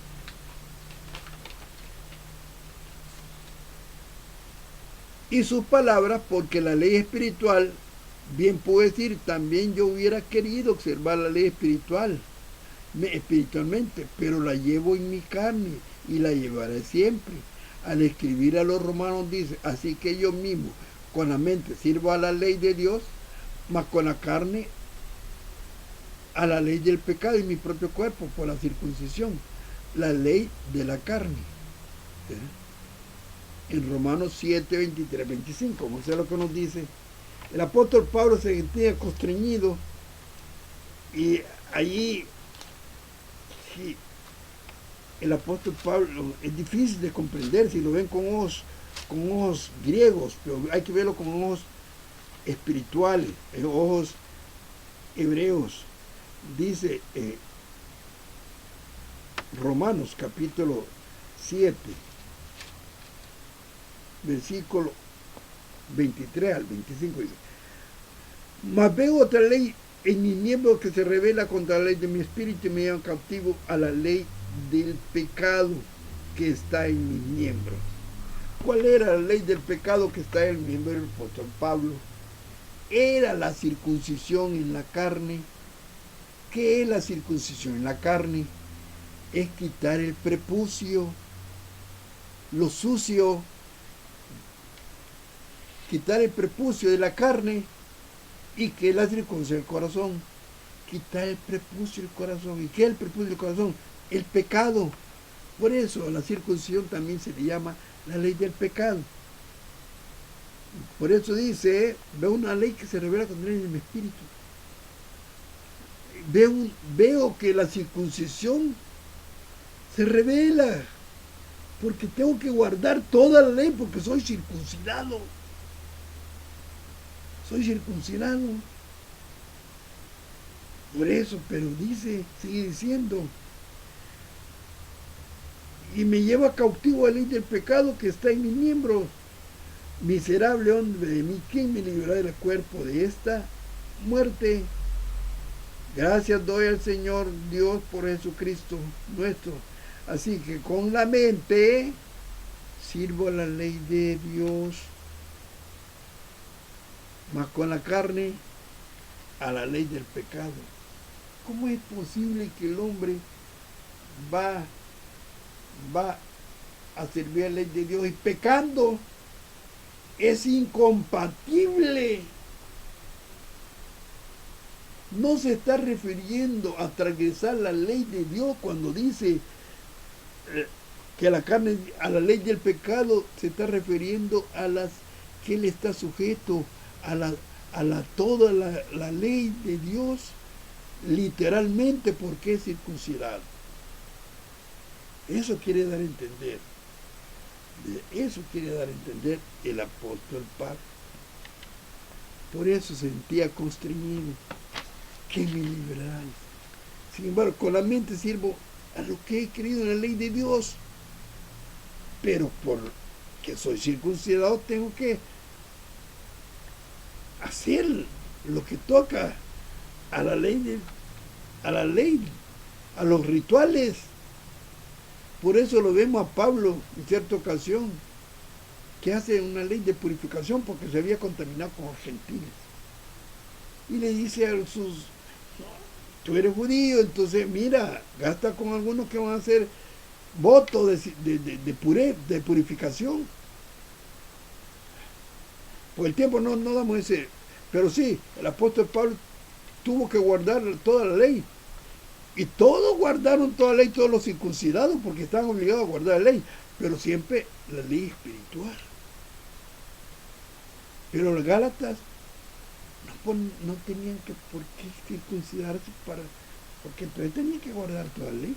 Y sus palabras, porque la ley espiritual, bien puedo decir, también yo hubiera querido observar la ley espiritualmente, pero la llevo en mi carne y la llevaré siempre. Al escribir a los romanos dice: así que yo mismo con la mente sirvo a la ley de Dios, mas con la carne a la ley del pecado en mi propio cuerpo por la circuncisión, la ley de la carne. En Romanos 7, 23, 25, como sea lo que nos dice. El apóstol Pablo se sentía constreñido y allí sí, el apóstol Pablo es difícil de comprender si lo ven con ojos griegos, pero hay que verlo con ojos espirituales, ojos hebreos. Dice Romanos capítulo 7, versículo 23 al 25, dice: mas veo otra ley en mis miembros que se revela contra la ley de mi espíritu y me lleva cautivo a la ley del pecado que está en mis miembros. ¿Cuál era la ley del pecado que está en el miembro del apóstol Pablo? Era la circuncisión en la carne. ¿Qué es la circuncisión en la carne? Es quitar el prepucio, lo sucio, quitar el prepucio de la carne. ¿Y qué es la circuncisión del corazón? Quitar el prepucio del corazón. ¿Y qué es el prepucio del corazón? El pecado. Por eso la circuncisión también se le llama la ley del pecado. Por eso dice, veo una ley que se revela contra él en mi espíritu. Veo que la circuncisión se revela, porque tengo que guardar toda la ley, porque soy circuncidado. Soy circuncidado. Por eso, pero dice, sigue diciendo, y me lleva cautivo a la ley del pecado que está en mis miembros. Miserable hombre de mí, ¿quién me librará del cuerpo de esta muerte? Gracias doy al Señor Dios por Jesucristo nuestro. Así que con la mente sirvo a la ley de Dios, mas con la carne a la ley del pecado. ¿Cómo es posible que el hombre va a servir a la ley de Dios y pecando? Es incompatible. No se está refiriendo a transgresar la ley de Dios cuando dice que la carne a la ley del pecado, se está refiriendo a las que él está sujeto a toda la ley de Dios, literalmente, porque es circuncidado. Eso quiere dar a entender. Eso quiere dar a entender el apóstol Pablo. Por eso se sentía constreñido. ¿Qué me librarán? Sin embargo, con la mente sirvo a lo que he creído en la ley de Dios. Pero porque soy circuncidado, tengo que hacer lo que toca a la ley, a los rituales. Por eso lo vemos a Pablo en cierta ocasión, que hace una ley de purificación porque se había contaminado con los gentiles. Y le dice a sus: tú eres judío, entonces mira, gasta con algunos que van a hacer voto de purificación. Por el tiempo no damos ese, pero sí, el apóstol Pablo tuvo que guardar toda la ley. Y todos guardaron toda la ley, todos los circuncidados, porque estaban obligados a guardar la ley, pero siempre la ley espiritual. Pero los Gálatas no tenían que por qué circuncidarse porque entonces tenían que guardar toda la ley.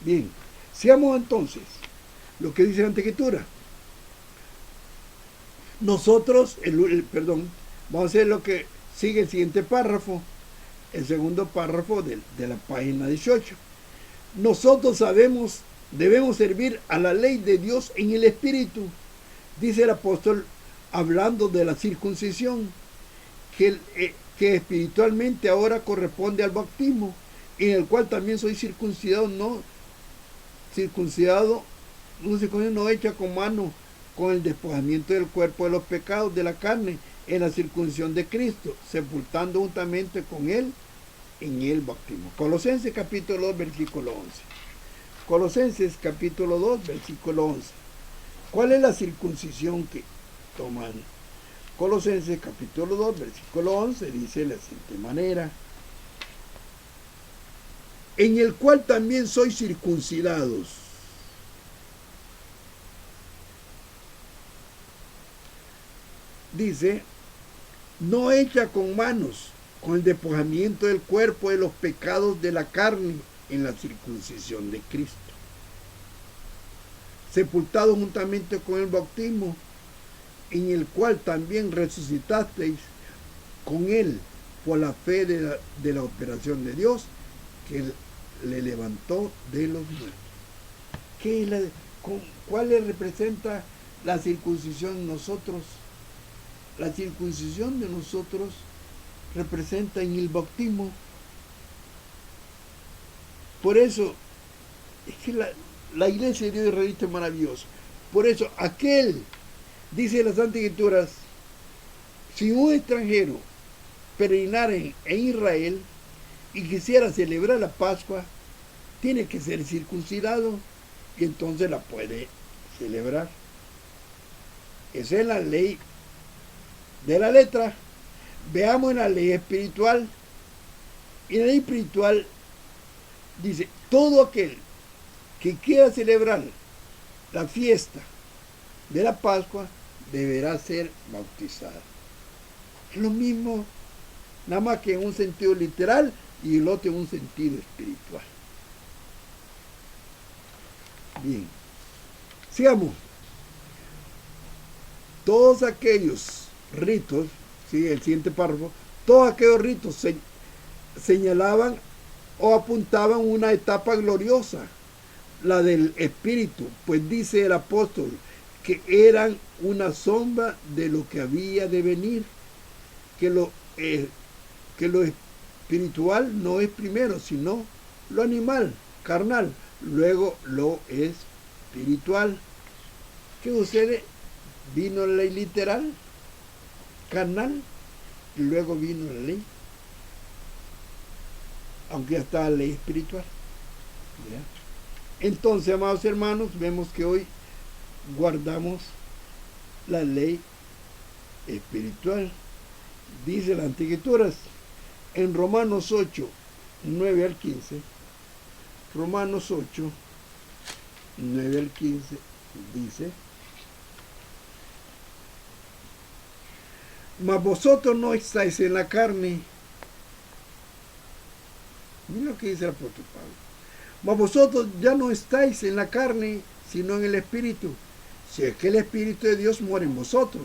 Bien, seamos entonces lo que dice la Escritura. Nosotros, vamos a hacer lo que sigue el siguiente párrafo, el segundo párrafo de la página 18. Nosotros debemos servir a la ley de Dios en el Espíritu, dice el apóstol, hablando de la circuncisión, que espiritualmente ahora corresponde al bautismo, en el cual también soy circuncidado, no hecha con mano, con el despojamiento del cuerpo de los pecados de la carne, en la circuncisión de Cristo, sepultando juntamente con él en el bautismo. Colosenses capítulo 2, versículo 11. Colosenses capítulo 2, versículo 11. ¿Cuál es la circuncisión que toman? Colosenses capítulo 2, versículo 11 dice de la siguiente manera: en el cual también sois circuncidados. Dice, no hecha con manos, con el despojamiento del cuerpo de los pecados de la carne en la circuncisión de Cristo, sepultado juntamente con el bautismo, en el cual también resucitasteis con él por la fe de la operación de Dios, que le levantó de los muertos. ¿Cuál le representa la circuncisión en nosotros? La circuncisión de nosotros representa en el bautismo. Por eso, es que la iglesia de Dios israelita es maravillosa. Por eso, dice las Santas Escrituras, si un extranjero peregrinara en Israel y quisiera celebrar la Pascua, tiene que ser circuncidado y entonces la puede celebrar. Esa es la ley de la letra. Veamos en la ley espiritual. Y en la ley espiritual dice, todo aquel que quiera celebrar la fiesta de la Pascua deberá ser bautizado. Es lo mismo, nada más que en un sentido literal y el otro en un sentido espiritual. Bien, sigamos. Todos aquellos ritos, sigue el siguiente párrafo, todos aquellos ritos señalaban o apuntaban una etapa gloriosa, la del Espíritu, pues dice el apóstol que eran una sombra de lo que había de venir, que lo espiritual no es primero, sino lo animal, carnal, luego lo espiritual. ¿Qué sucede? Vino la ley literal, carnal, y luego vino la ley, aunque ya está la ley espiritual. ¿Ya? Entonces, amados hermanos, vemos que hoy guardamos la ley espiritual. Dice las Escrituras en Romanos 8, 9 al 15, Romanos 8, 9 al 15, dice, mas vosotros no estáis en la carne. Mira lo que dice el apóstol Pablo. Mas vosotros ya no estáis en la carne, sino en el Espíritu. Si es que el Espíritu de Dios mora en vosotros.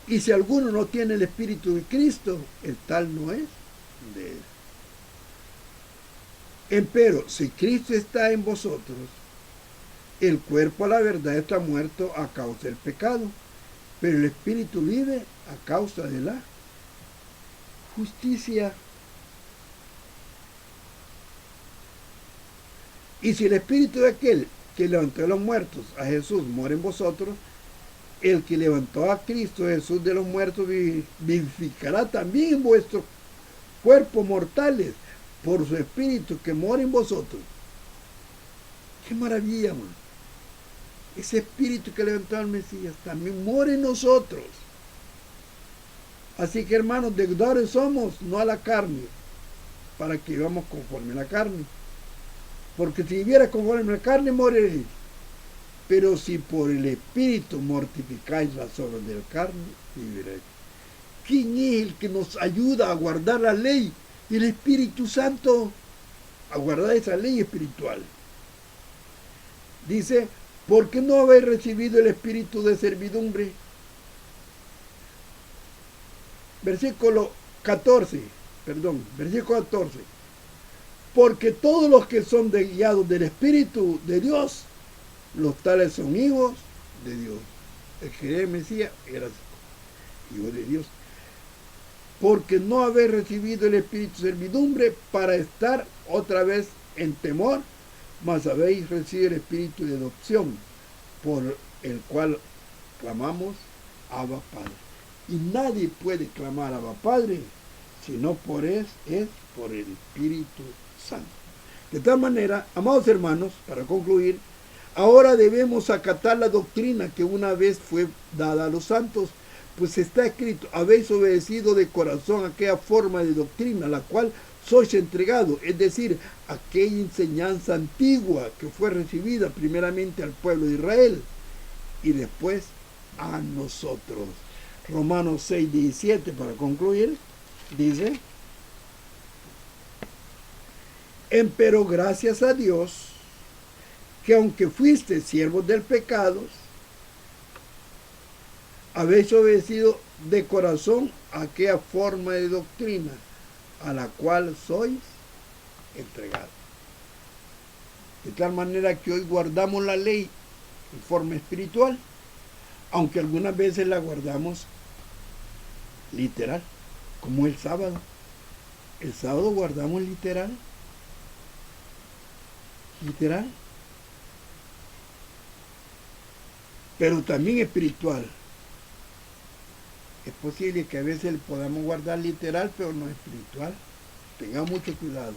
Y si alguno no tiene el Espíritu de Cristo, el tal no es de él. Empero, si Cristo está en vosotros, el cuerpo a la verdad está muerto a causa del pecado, pero el Espíritu vive a causa de la justicia. Y si el Espíritu de aquel que levantó a los muertos, a Jesús, mora en vosotros, el que levantó a Cristo Jesús de los muertos vivificará también vuestros cuerpos mortales por su Espíritu que mora en vosotros. ¡Qué maravilla, man! Ese Espíritu que levantó al Mesías también mora en nosotros. Así que, hermanos, deudores somos, no a la carne, para que vivamos conforme a la carne. Porque si viviera conforme a la carne, moriréis. Pero si por el Espíritu mortificáis las obras de la carne, viviréis. ¿Quién es el que nos ayuda a guardar la ley? El Espíritu Santo, a guardar esa ley espiritual. Dice, ¿por qué no habéis recibido el espíritu de servidumbre? Versículo 14. Porque todos los que son guiados del Espíritu de Dios, los tales son hijos de Dios. El que era el Mesías era hijo de Dios. Porque no habéis recibido el espíritu de servidumbre para estar otra vez en temor, mas habéis recibido el espíritu de adopción, por el cual clamamos Abba Padre. Y nadie puede clamar Abba Padre, sino por el Espíritu Santo. De tal manera, amados hermanos, para concluir, ahora debemos acatar la doctrina que una vez fue dada a los santos, pues está escrito, habéis obedecido de corazón aquella forma de doctrina, la cual sois entregados, es decir, aquella enseñanza antigua que fue recibida primeramente al pueblo de Israel y después a nosotros. Romanos 6:17, para concluir, dice: empero gracias a Dios, que aunque fuiste siervos del pecado, habéis obedecido de corazón a aquella forma de doctrina a la cual sois entregados. De tal manera que hoy guardamos la ley en forma espiritual, aunque algunas veces la guardamos literal, como el sábado. El sábado guardamos literal. Pero también espiritual. Es posible que a veces podamos guardar literal, pero no espiritual. Tenga mucho cuidado.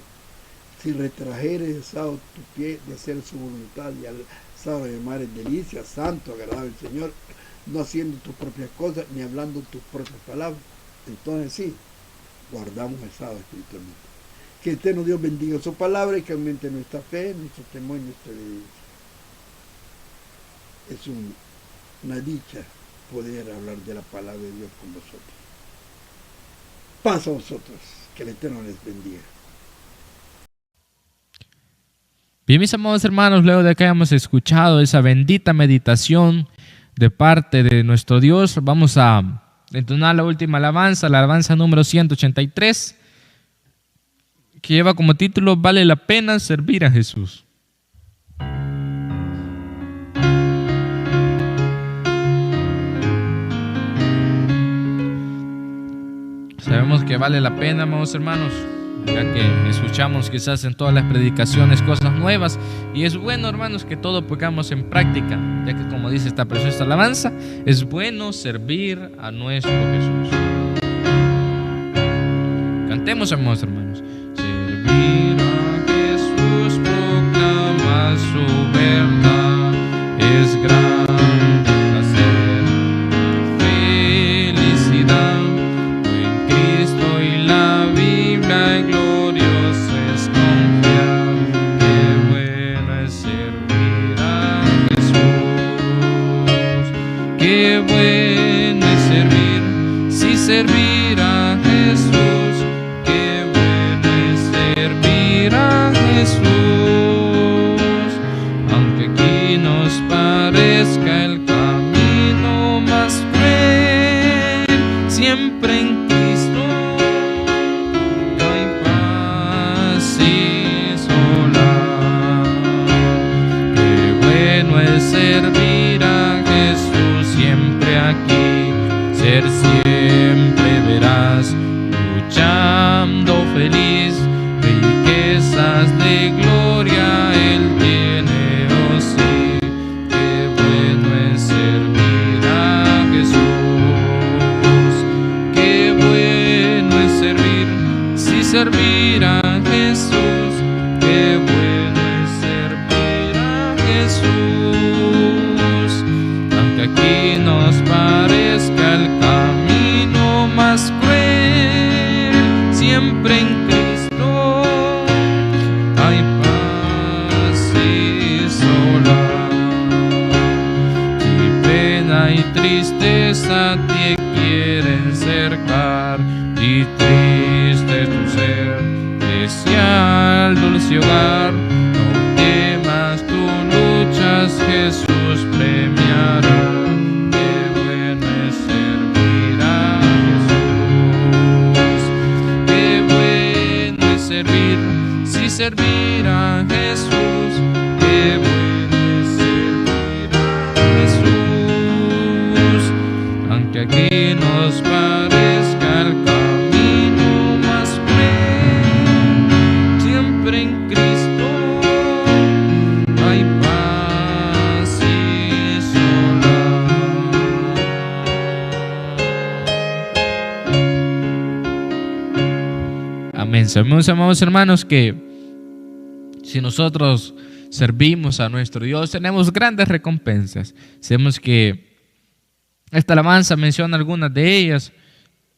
Si retrajeres el sábado tu pie de hacer su voluntad y al sábado de mares delicias, santo, agradable al Señor, no haciendo tus propias cosas ni hablando tus propias palabras, entonces sí, guardamos el sábado espiritualmente. Que el eterno Dios bendiga su palabra y que aumente nuestra fe, nuestro temor y nuestra obediencia. Es una dicha poder hablar de la palabra de Dios con vosotros. Paz a vosotros, que el Eterno les bendiga. Bien, mis amados hermanos, luego de que hayamos escuchado esa bendita meditación de parte de nuestro Dios, vamos a entonar la última alabanza, la alabanza número 183, que lleva como título: Vale la pena servir a Jesús. Sabemos que vale la pena, amados hermanos, ya que escuchamos quizás en todas las predicaciones cosas nuevas, y es bueno, hermanos, que todo pongamos en práctica, ya que, como dice esta preciosa alabanza, es bueno servir a nuestro Jesús. Cantemos, amados hermanos. Servir a Jesús, proclama su verdad, es grande placer y felicidad. En Cristo y la Biblia glorioso es confiar. Qué bueno es servir a Jesús. Qué bueno es servir, sí, servir a Jesús. Aunque aquí nos parezca el camino más cruel, siempre en Cristo hay paz y soledad. Qué bueno es servir a Jesús siempre aquí, ser siempre veraz, luchando feliz. Riquezas de gloria Él tiene, oh sí. Qué bueno es servir a Jesús. Qué bueno es servir, sí, servir a Jesús. Qué bueno es servir a Jesús. Aunque aquí nos parezca el camino más cruel, siempre en tristeza te quieren cercar, y triste tu ser, desea el dulce hogar. No temas, tú luchas, Jesús premiará. Qué bueno es servir a Jesús. Qué bueno es servir, sí, servir a Jesús. Qué bueno es servir a Jesús. Aunque aquí nos parezca el camino más cruel, siempre en Cristo hay paz y soledad. Amén. Sabemos, amados hermanos, que si nosotros servimos a nuestro Dios, tenemos grandes recompensas. Sabemos que esta alabanza menciona algunas de ellas,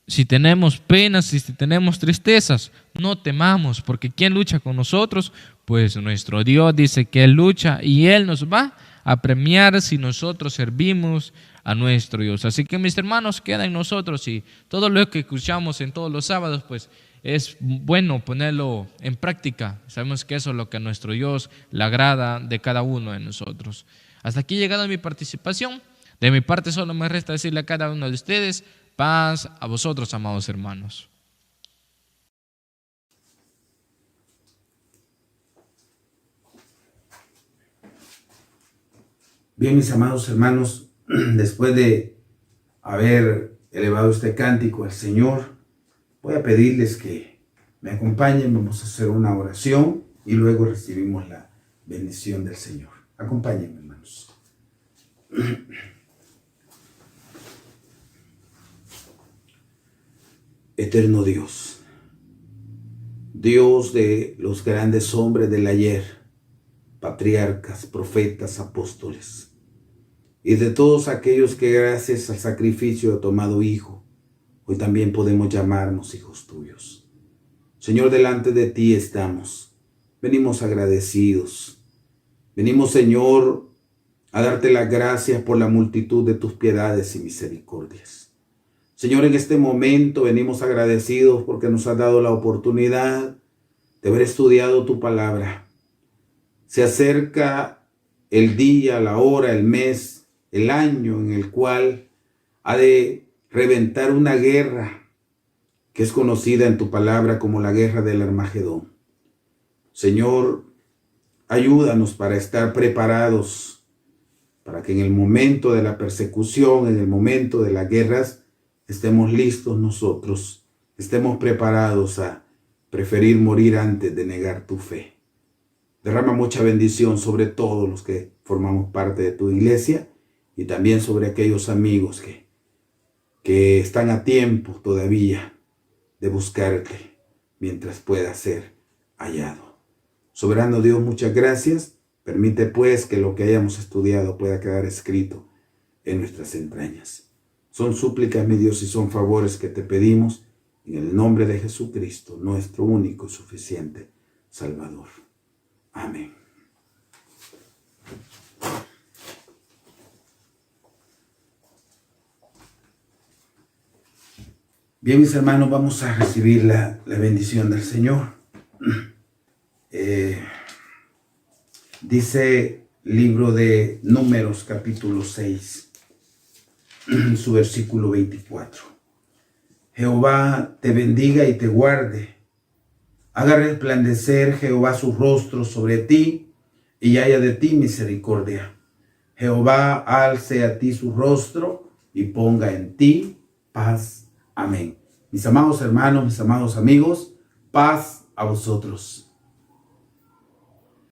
si tenemos penas y si tenemos tristezas, no temamos, porque ¿quién lucha con nosotros? Pues nuestro Dios dice que Él lucha y Él nos va a premiar si nosotros servimos a nuestro Dios. Así que, mis hermanos, queda en nosotros, y todo lo que escuchamos en todos los sábados, pues es bueno ponerlo en práctica. Sabemos que eso es lo que a nuestro Dios le agrada de cada uno de nosotros. Hasta aquí ha llegado mi participación. De mi parte solo me resta decirle a cada uno de ustedes: paz a vosotros, amados hermanos. Bien, mis amados hermanos, después de haber elevado este cántico al Señor, voy a pedirles que me acompañen. Vamos a hacer una oración y luego recibimos la bendición del Señor. Acompáñenme, hermanos. Eterno Dios, Dios de los grandes hombres del ayer, patriarcas, profetas, apóstoles, y de todos aquellos que gracias al sacrificio de tu amado Hijo, hoy también podemos llamarnos hijos tuyos. Señor, delante de ti estamos, venimos agradecidos, venimos, Señor, a darte las gracias por la multitud de tus piedades y misericordias. Señor, en este momento venimos agradecidos porque nos has dado la oportunidad de haber estudiado tu palabra. Se acerca el día, la hora, el mes, el año en el cual ha de reventar una guerra que es conocida en tu palabra como la guerra del Armagedón. Señor, ayúdanos para estar preparados, para que en el momento de la persecución, en el momento de las guerras, estemos listos nosotros, estemos preparados a preferir morir antes de negar tu fe. Derrama mucha bendición sobre todos los que formamos parte de tu iglesia y también sobre aquellos amigos que están a tiempo todavía de buscarte mientras pueda ser hallado. Soberano Dios, muchas gracias. Permite pues que lo que hayamos estudiado pueda quedar escrito en nuestras entrañas. Son súplicas, mi Dios, y son favores que te pedimos en el nombre de Jesucristo, nuestro único y suficiente Salvador. Amén. Bien, mis hermanos, vamos a recibir la bendición del Señor. Dice libro de Números, capítulo 6. Su versículo 24. Jehová te bendiga y te guarde. Haga resplandecer Jehová su rostro sobre ti y haya de ti misericordia. Jehová alce a ti su rostro y ponga en ti paz. Amén. Mis amados hermanos, mis amados amigos, paz a vosotros.